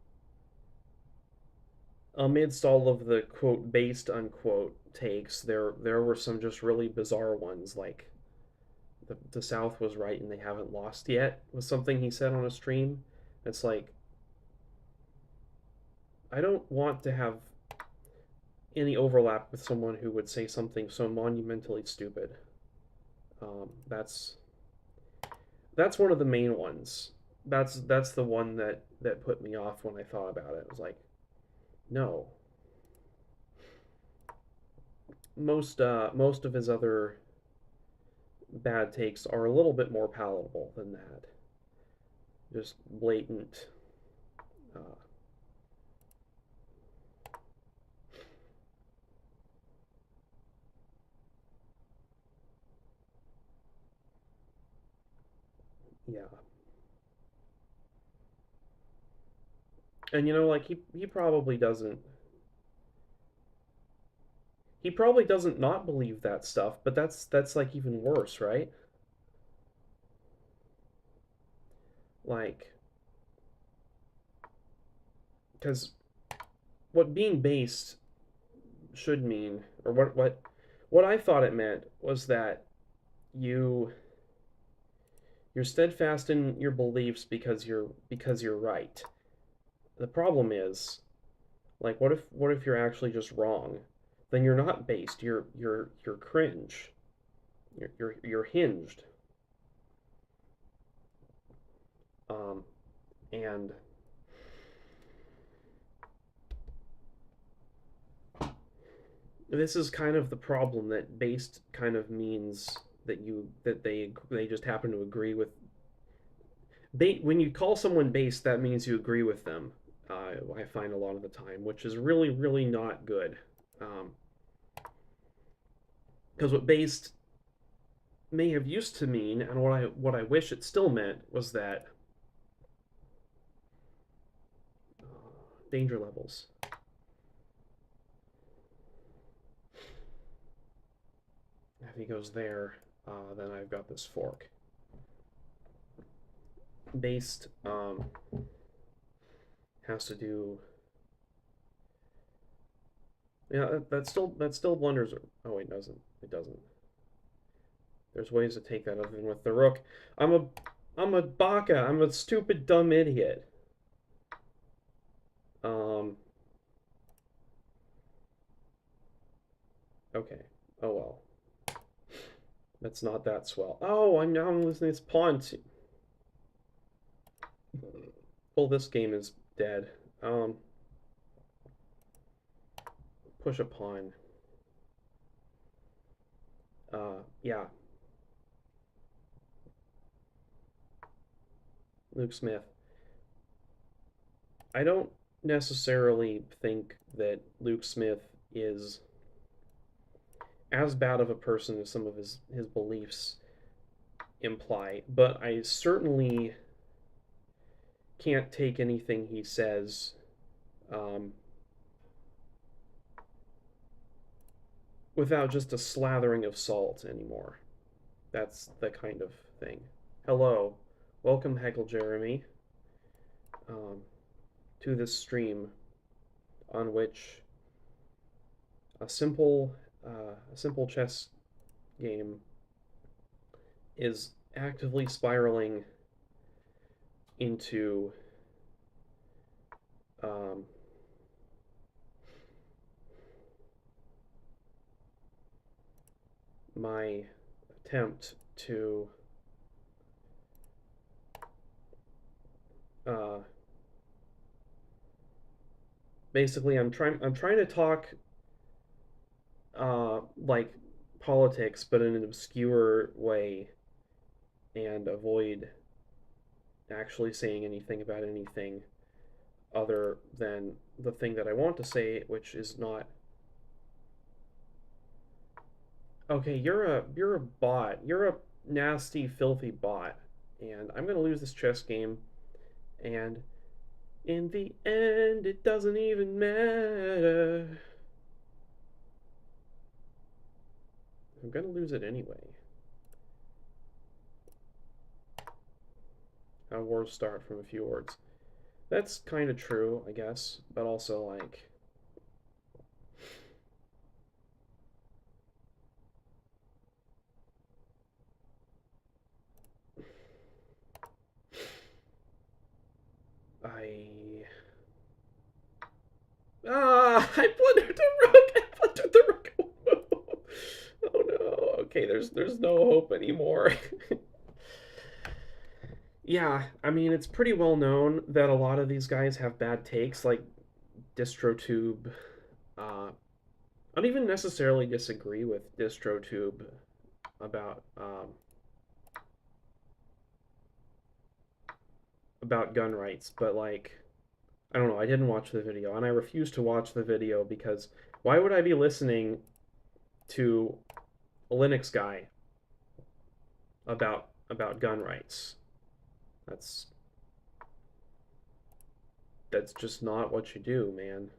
amidst all of the quote based unquote takes, there were some just really bizarre ones, like the South was right and they haven't lost yet was something he said on a stream. It's like I don't want to have any overlap with someone who would say something so monumentally stupid. That's one of the main ones. That's the one that put me off when I thought about it. It was like, no. Most of his other bad takes are a little bit more palatable than that. Just blatant. Uh, yeah, and like he probably doesn't. He probably doesn't not believe that stuff, but that's like even worse, right? Like, because what being based should mean, or what I thought it meant was that you you're steadfast in your beliefs because you're right. The problem is, like, what if you're actually just wrong? Then you're not based. You're cringe. You're hinged. Um, and this is kind of the problem that based kind of means that they just happen to agree with. When you call someone based, that means you agree with them. I find a lot of the time, which is really really not good. Because what based may have used to mean, and what I wish it still meant, was that danger levels. If he goes there, then I've got this fork. Based has to do Yeah, that still blunders. Oh wait, doesn't it doesn't. There's ways to take that other than with the rook. I'm a I'm a baka. I'm a stupid dumb idiot. Um. Okay. Oh well. That's not that swell. Oh, I'm losing this pawn. Well, this game is dead. Um. Push a pawn. Yeah. Luke Smith. I don't necessarily think that Luke Smith is as bad of a person as some of his beliefs imply, but I certainly can't take anything he says um, without just a slathering of salt anymore. That's the kind of thing. Hello, welcome Heckle Jeremy um, to this stream on which a simple chess game is actively spiraling into um, my attempt to uh, basically I'm trying to talk like politics but in an obscure way and avoid actually saying anything about anything other than the thing that I want to say, which is not okay. You're a bot. You're a nasty, filthy bot, and I'm gonna lose this chess game. And in the end, it doesn't even matter. I'm gonna lose it anyway. How wars start from a few words. That's kind of true, I guess, but also like I I blundered the rook. I blundered the rook. Oh no. Okay, there's no hope anymore. Yeah, I mean it's pretty well known that a lot of these guys have bad takes, like DistroTube. I don't even necessarily disagree with DistroTube about gun rights, but like I don't know, I didn't watch the video and I refuse to watch the video because why would I be listening to a Linux guy about gun rights? That's that's just not what you do, man.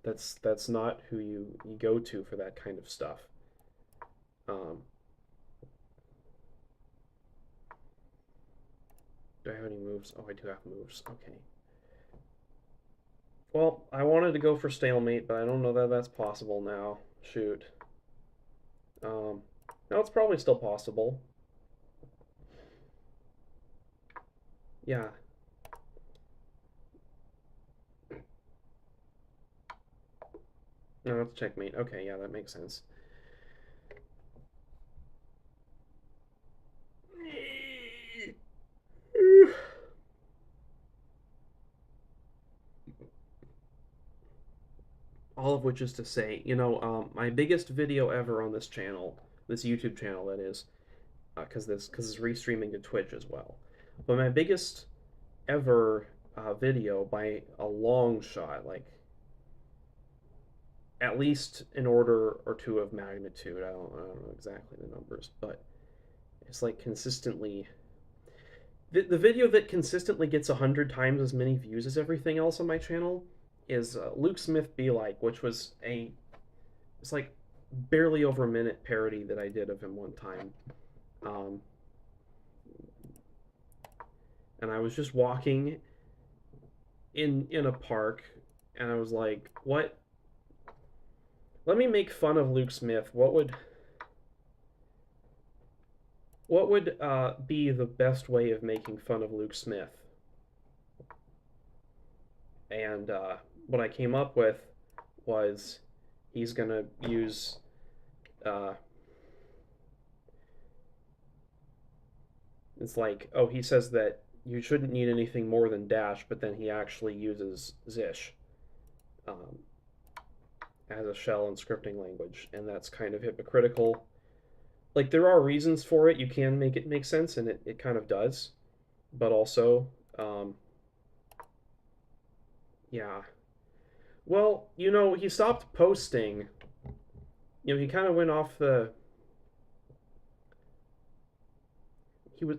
That's not who you go to for that kind of stuff. Um, do I have any moves? Oh, I do have moves. Okay. Well, I wanted to go for stalemate, but I don't know that that's possible now. Shoot. Um, no, it's probably still possible. Yeah. No, that's checkmate. Okay, yeah, that makes sense. All of which is to say, my biggest video ever on this channel, this YouTube channel, that is, because it's restreaming to Twitch as well. But my biggest ever video by a long shot, like at least an order or two of magnitude. I don't know exactly the numbers, but it's like consistently the video that consistently gets 100 times as many views as everything else on my channel is Luke Smith Be Like, which was it's like barely over a minute parody that I did of him one time. Um, and I was just walking in a park, and I was like, "What? let me make fun of Luke Smith. What would be the best way of making fun of Luke Smith? And what I came up with was he's gonna use. Uh, it's like, oh, he says that you shouldn't need anything more than dash, but then he actually uses Zish um, as a shell and scripting language, and that's kind of hypocritical. Like, there are reasons for it. You can make it make sense, and it kind of does. But also, um, yeah. Well, he stopped posting. He kind of went off the.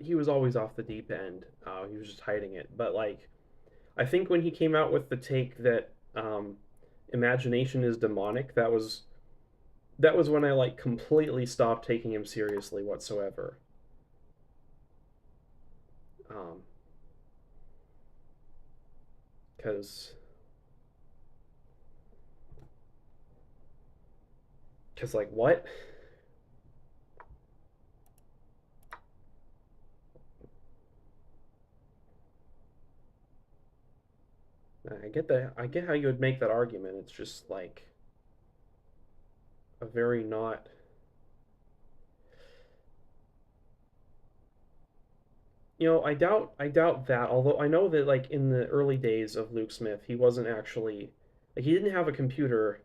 He was always off the deep end. He was just hiding it. But like, I think when he came out with the take that imagination is demonic, that was when I like completely stopped taking him seriously whatsoever. Um, because like what? I get how you would make that argument. It's just like a very not. I doubt that. Although I know that like in the early days of Luke Smith, he wasn't actually like he didn't have a computer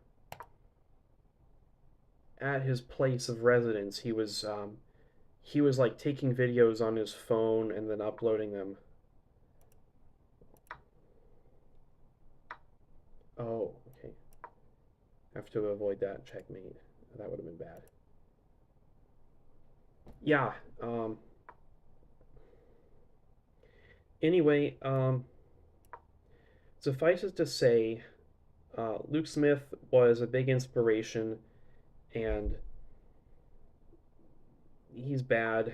at his place of residence. He was like taking videos on his phone and then uploading them. Oh, okay. Have to avoid that checkmate. That would have been bad. Yeah. Anyway, suffice it to say, Luke Smith was a big inspiration, and he's bad,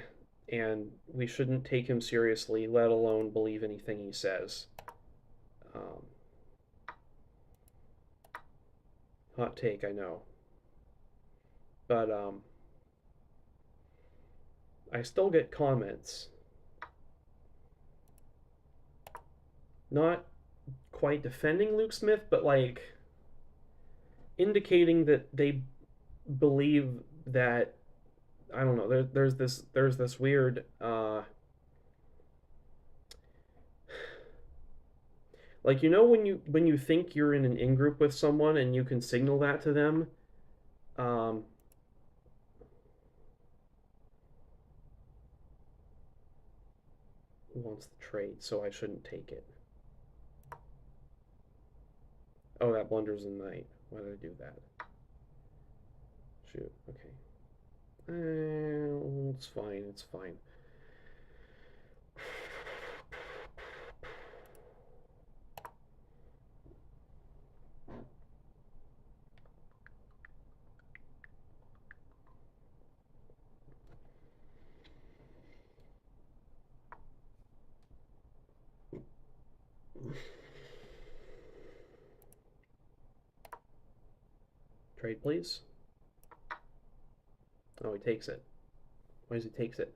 and we shouldn't take him seriously, let alone believe anything he says. Um, hot take, I know, but I still get comments, not quite defending Luke Smith, but like indicating that they believe that I don't know. There's this weird like when you think you're in an in group with someone and you can signal that to them. Um, who wants the trade? So I shouldn't take it. Oh, that blunders in night. Why did I do that? Shoot. Okay. It's fine. It's fine. Trade, please. Oh, he takes it. Why does he takes it?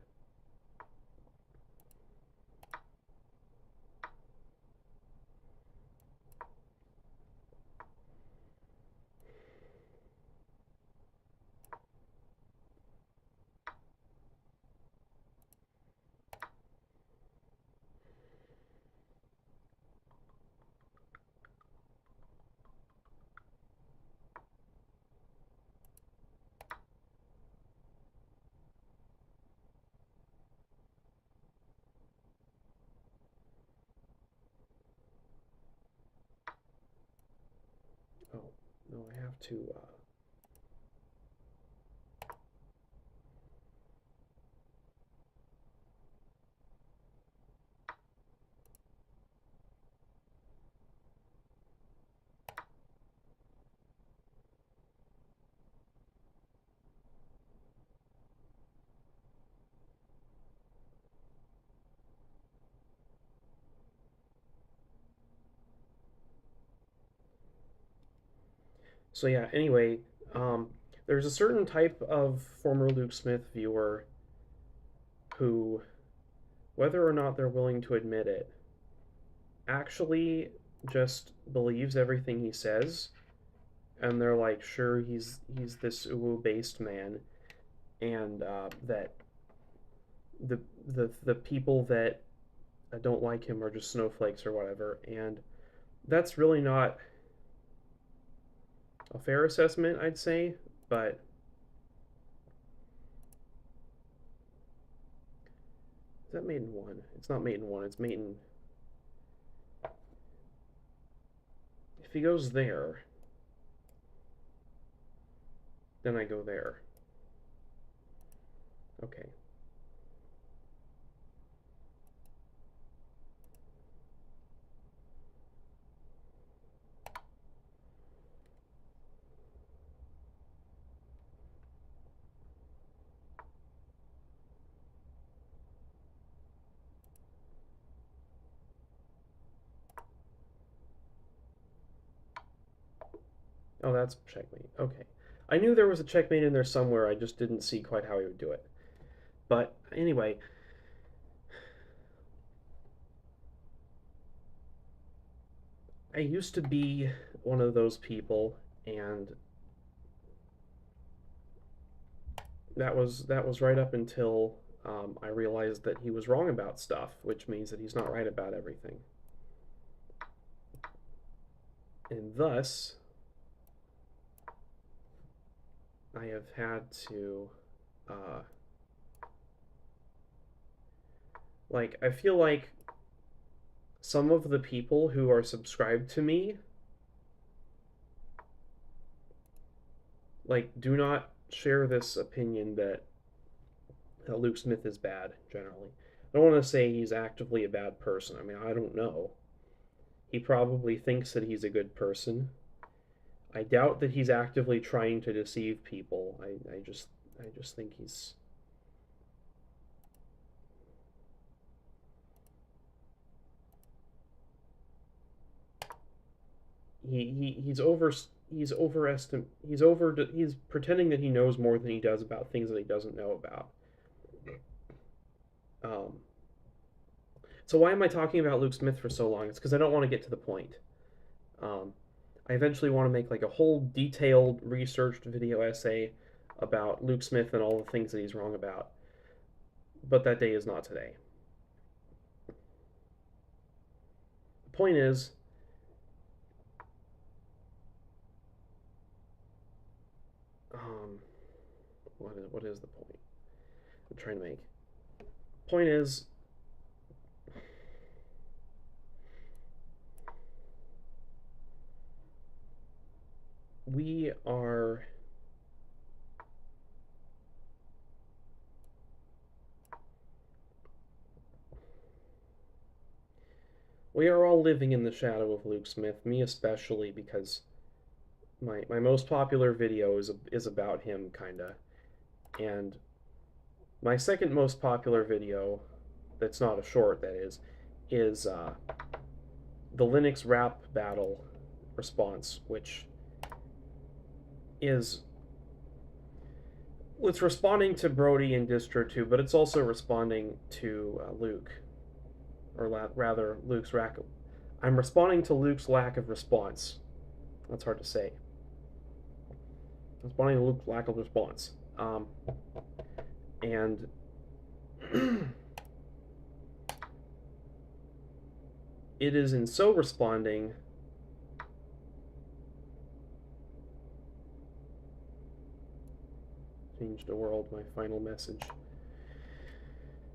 Oh, no, I have to. So yeah. Anyway, Um, there's a certain type of former Luke Smith viewer who, whether or not they're willing to admit it, actually just believes everything he says, and they're like, sure, he's this uwu based man, and that the the people that don't like him are just snowflakes or whatever, and that's really not a fair assessment, I'd say, but is that Maiden 1? It's not Maiden 1, it's Maiden. If he goes there, then I go there. Okay. Oh, that's checkmate. Okay. I knew there was a checkmate in there somewhere, I just didn't see quite how he would do it. But anyway, I used to be one of those people, and that was right up until I realized that he was wrong about stuff, which means that he's not right about everything. And thus, I have had to, uh, I feel like some of the people who are subscribed to me, do not share this opinion that Luke Smith is bad, generally. I don't want to say he's actively a bad person. I mean, I don't know. He probably thinks that he's a good person. I doubt that he's actively trying to deceive people. I just think he's pretending that he knows more than he does about things that he doesn't know about. Um, so why am I talking about Luke Smith for so long? It's because I don't want to get to the point. Um, I eventually want to make a whole detailed, researched video essay about Luke Smith and all the things that he's wrong about. But that day is not today. The point is, um, what is the point I'm trying to make? Point is, we are we are all living in the shadow of Luke Smith, me especially, because my most popular video is about him, kinda, and my second most popular video, that's not a short, that is the Linux rap battle response, which is it's responding to Brody and Distro 2, but it's also responding to Luke, or rather Luke's lack. I'm responding to Luke's lack of response. That's hard to say. Responding to Luke's lack of response, and it is in so responding change the world, my final message,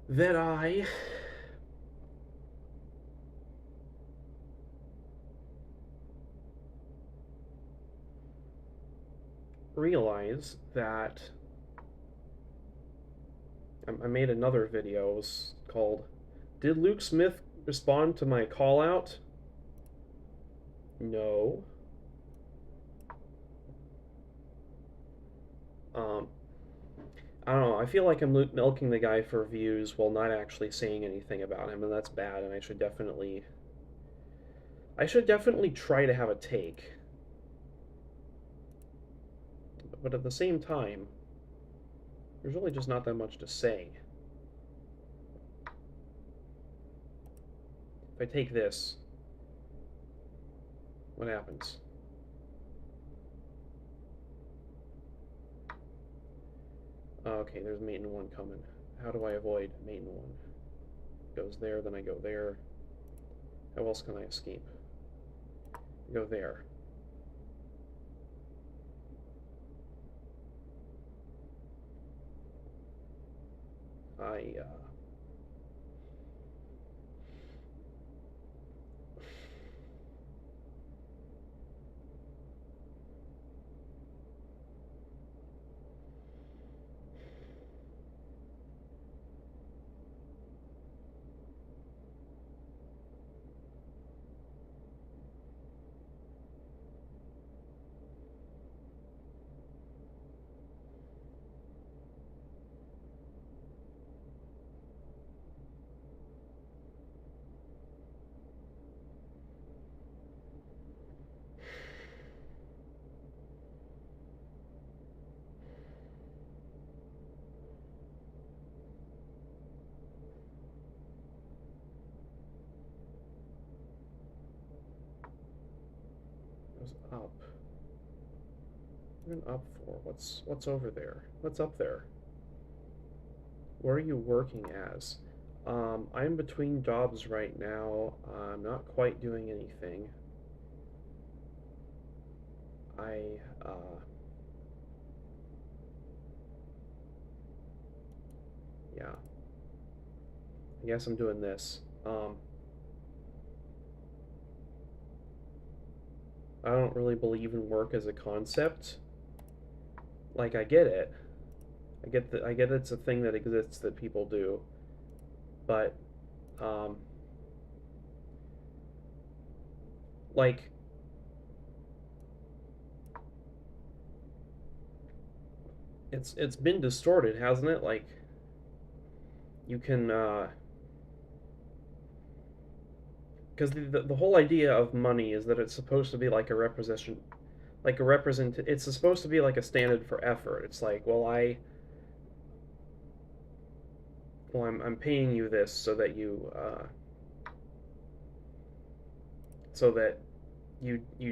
that I realize that I made another video. It was called "Did Luke Smith Respond to My Call Out?" No. um, I don't know. I feel like I'm milking the guy for views while not actually saying anything about him, and that's bad. And I should definitely try to have a take. but at the same time, there's really just not that much to say. If I take this, what happens? Okay, there's mate in 1 coming. How do I avoid mate in 1? Goes there, then I go there. How else can I escape? Go there. I goes up. What an up for? What's over there? What's up there? What are you working as? I'm between jobs right now. I'm not quite doing anything. I yeah. I guess I'm doing this. I don't really believe in work as a concept. Like, I get it. I get it's a thing that exists that people do. But um like it's been distorted, hasn't it? Like you can because the whole idea of money is that it's supposed to be like a representation, like a represent it's supposed to be like a standard for effort. It's like, I'm paying you this so that you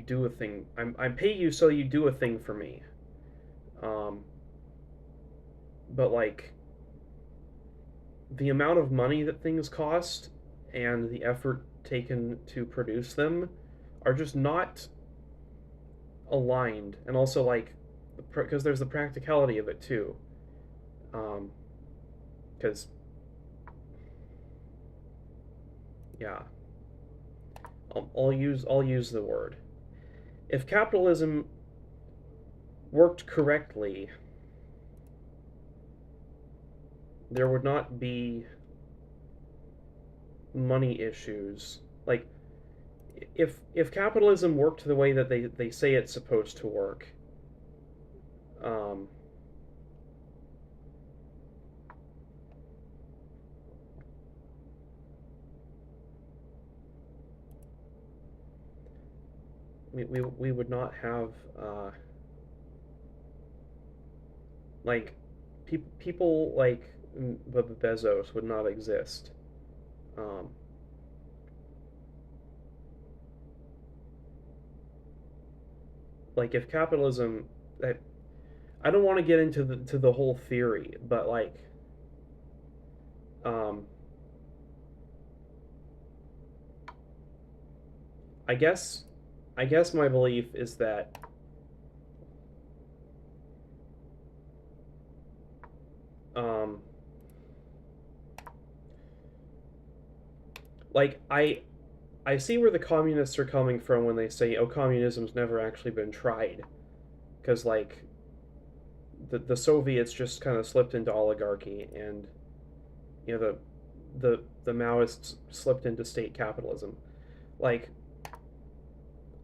do a thing. I'm pay you so you do a thing for me. Um, but like the amount of money that things cost and the effort taken to produce them are just not aligned, and also like because there's the practicality of it too. Because yeah, I'll use the word. If capitalism worked correctly, there would not be money issues. Like if capitalism worked the way that they say it's supposed to work, um, we would not have like people like Bezos would not exist. Um, like if capitalism, I don't want to get into the whole theory, but like um, I guess I guess my belief is that um, like I see where the communists are coming from when they say, "Oh, communism's never actually been tried," because like the Soviets just kind of slipped into oligarchy, and you know the Maoists slipped into state capitalism. Like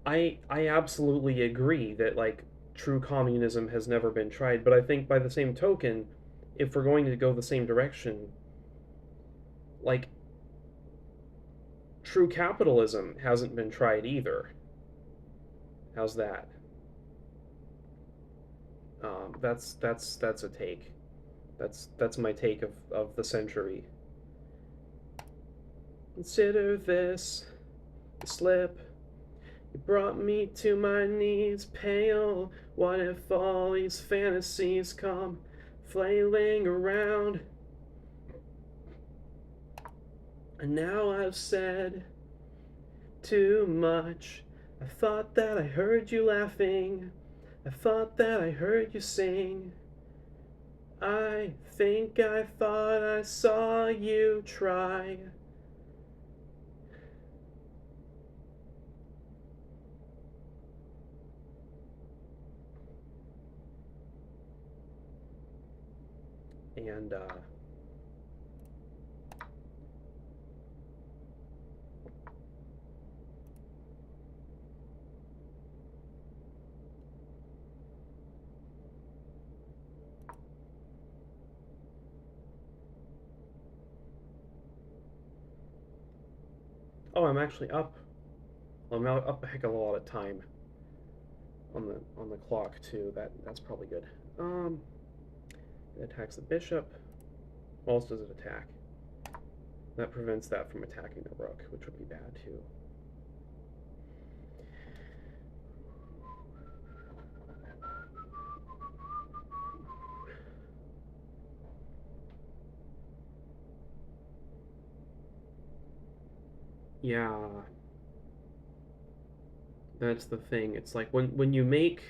I absolutely agree that like true communism has never been tried, but I think by the same token, if we're going to go the same direction, like true capitalism hasn't been tried either. How's that? That's a take. That's my take of the century. Consider this a slip. You brought me to my knees, pale. What if all these fantasies come flailing around? And now I've said too much. I thought that I heard you laughing. I thought that I heard you sing. I think I thought I saw you try. And oh, I'm actually up. I'm up a heck of a lot of time on the clock too. That's probably good. It attacks the bishop. What else does it attack? That prevents that from attacking the rook, which would be bad too. Yeah, that's the thing. It's like when you make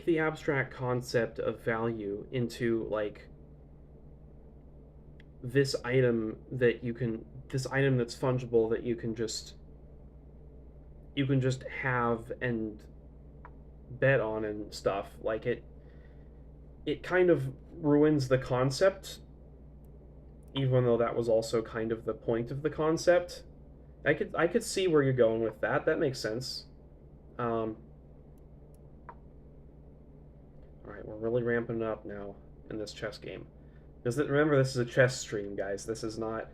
the abstract concept of value into like this item this item that's fungible that you can just have and bet on and stuff, like it kind of ruins the concept, even though that was also kind of the point of the concept. I could see where you're going with that. That makes sense. All right, we're really ramping it up now in this chess game. Because remember, this is a chess stream, guys. This is not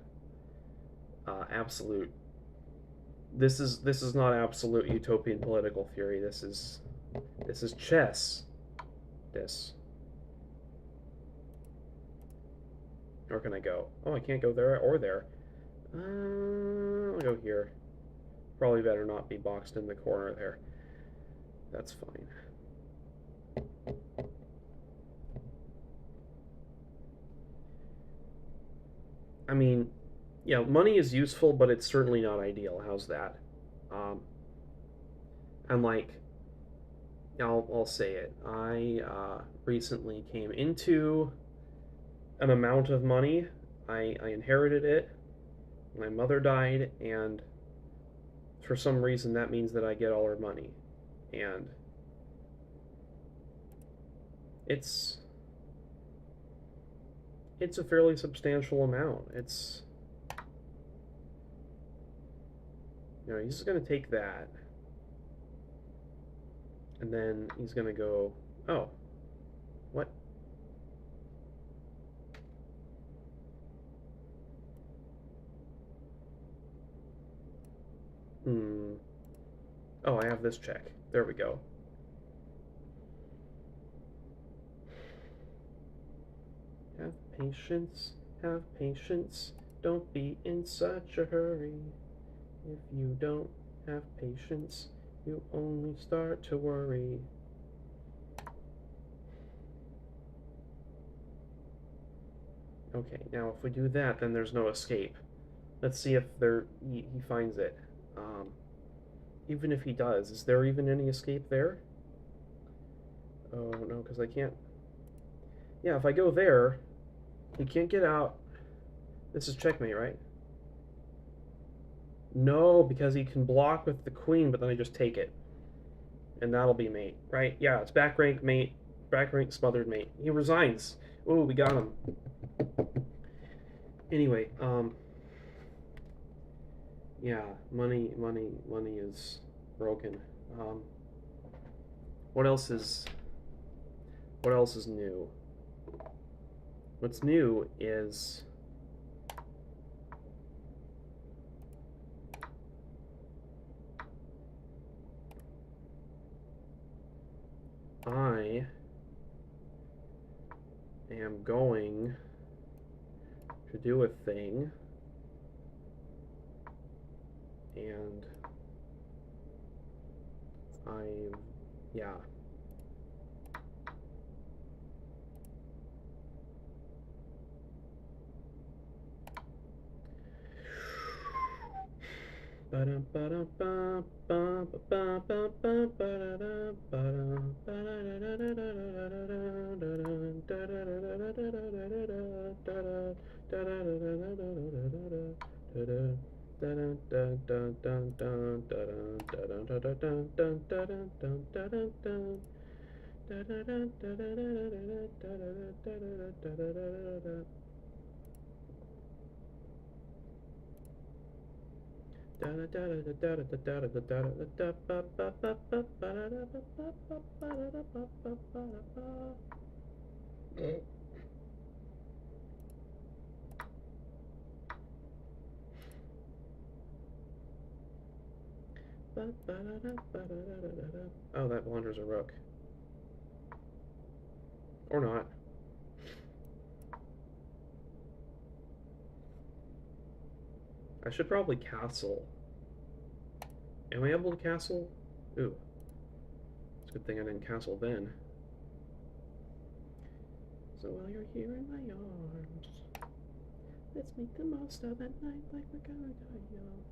absolute. This is not absolute utopian political theory. This is chess. This. Where can I go? Oh, I can't go there or there. I'll go here. Probably better not be boxed in the corner there. That's fine. I mean, yeah, money is useful, but it's certainly not ideal. How's that? Um, and like, I'll say it. I recently came into an amount of money. I inherited it. My mother died, and for some reason that means that I get all her money, and it's a fairly substantial amount. It's he's just gonna take that, and then he's gonna go. Oh, what? Hmm. Oh, I have this check. There we go. Have patience, have patience. Don't be in such a hurry. If you don't have patience, you only start to worry. Okay, now if we do that, then there's no escape. Let's see if he finds it. Even if he does, is there even any escape there? Oh, no, because I can't. Yeah, if I go there, he can't get out. This is checkmate, right? No, because he can block with the queen, but then I just take it. And that'll be mate, right? Yeah, it's back rank mate, back rank smothered mate. He resigns. Oh, we got him. Anyway, yeah, money is broken. Um, what else is new? What's new is I am going to do a thing, and yeah. Oh, that blunder's a rook. Or not. I should probably castle. Am I able to castle? Ooh. It's a good thing I didn't castle then. So while you're here in my arms, let's make the most of the night like we're gonna die young.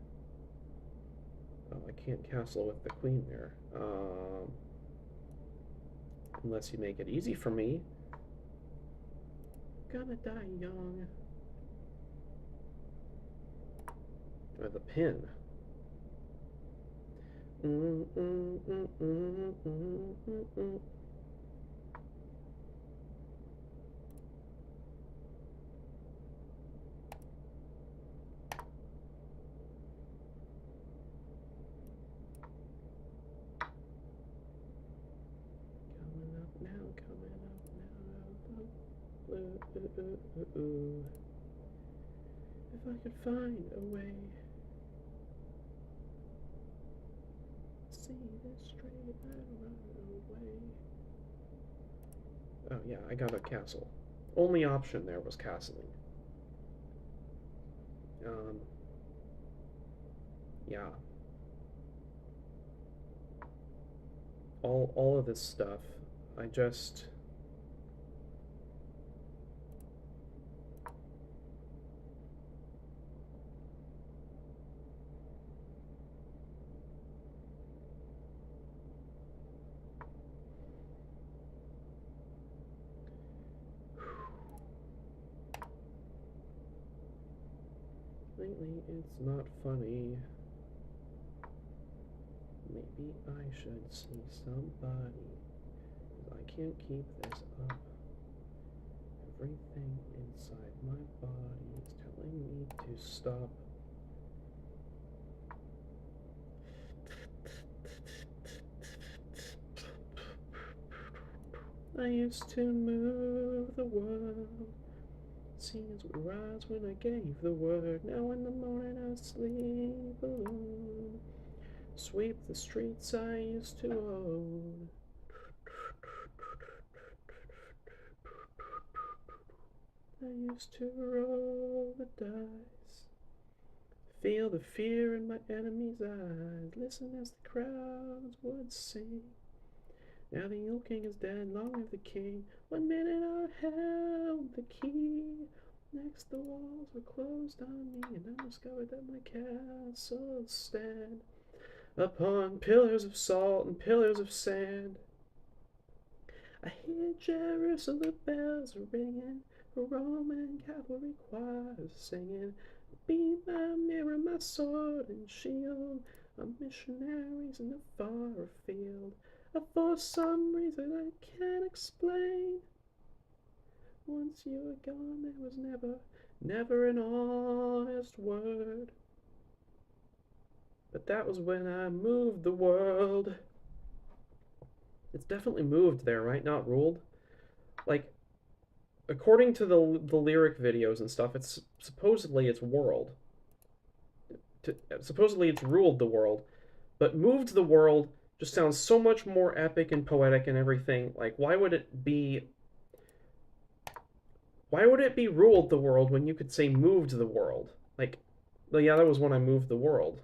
Oh, I can't castle with the queen there. Unless you make it easy for me. Gonna die young. With a pin. If I could find a way, see this straight, I'd run away. Oh yeah, I got a castle. Only option there was castling. Yeah. All of this stuff, I just lately it's not funny. Maybe I should see somebody. I can't keep this up. Everything inside my body is telling me to stop. I used to move the world. Seas would rise when I gave the word. Now in the morning I sleep alone. Sweep the streets I used to own. I used to roll the dice. Feel the fear in my enemy's eyes. Listen as the crowds would sing. Now the old king is dead, long live the king. 1 minute I held the key. Next the walls were closed on me, and I discovered that my castles stand upon pillars of salt and pillars of sand. I hear Jerusalem bells ringing, Roman cavalry choirs singing. Be my mirror, my sword and shield. I'm missionaries in a far field. For some reason I can't explain. Once you were gone, there was never an honest word. But that was when I moved the world. It's definitely moved there, right? Not ruled. Like, according to the lyric videos and stuff, it's supposedly it's world. Supposedly it's ruled the world, but moved the world just sounds so much more epic and poetic and everything. Like, why would it be ruled the world when you could say moved the world? Like, well, yeah, that was when I moved the world.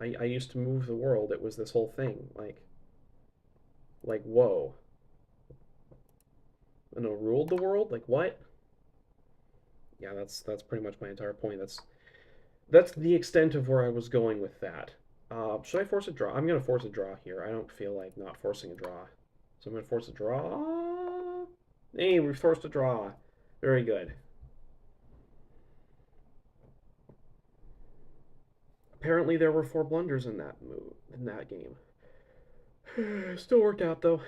I used to move the world. It was this whole thing. Like whoa. No, ruled the world? Like what? Yeah, that's pretty much my entire point. That's the extent of where I was going with that. Should I force a draw? I'm gonna force a draw here. I don't feel like not forcing a draw, so I'm gonna force a draw. Hey, we forced a draw. Very good. Apparently, there were 4 blunders in that game. Still worked out though.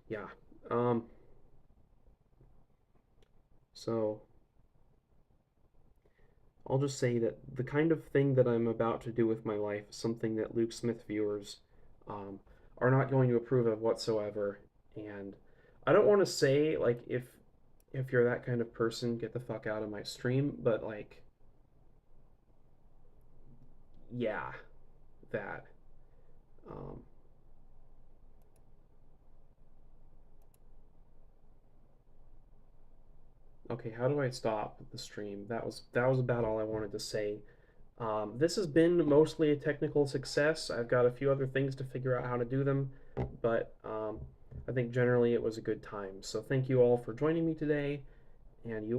Yeah. Um. So I'll just say that the kind of thing that I'm about to do with my life is something that Luke Smith viewers um, are not going to approve of whatsoever. And I don't want to say like if you're that kind of person, get the fuck out of my stream. But like, yeah, that. Um, okay, how do I stop the stream? That was about all I wanted to say. This has been mostly a technical success. I've got a few other things to figure out how to do them, but I think generally it was a good time. So thank you all for joining me today, and you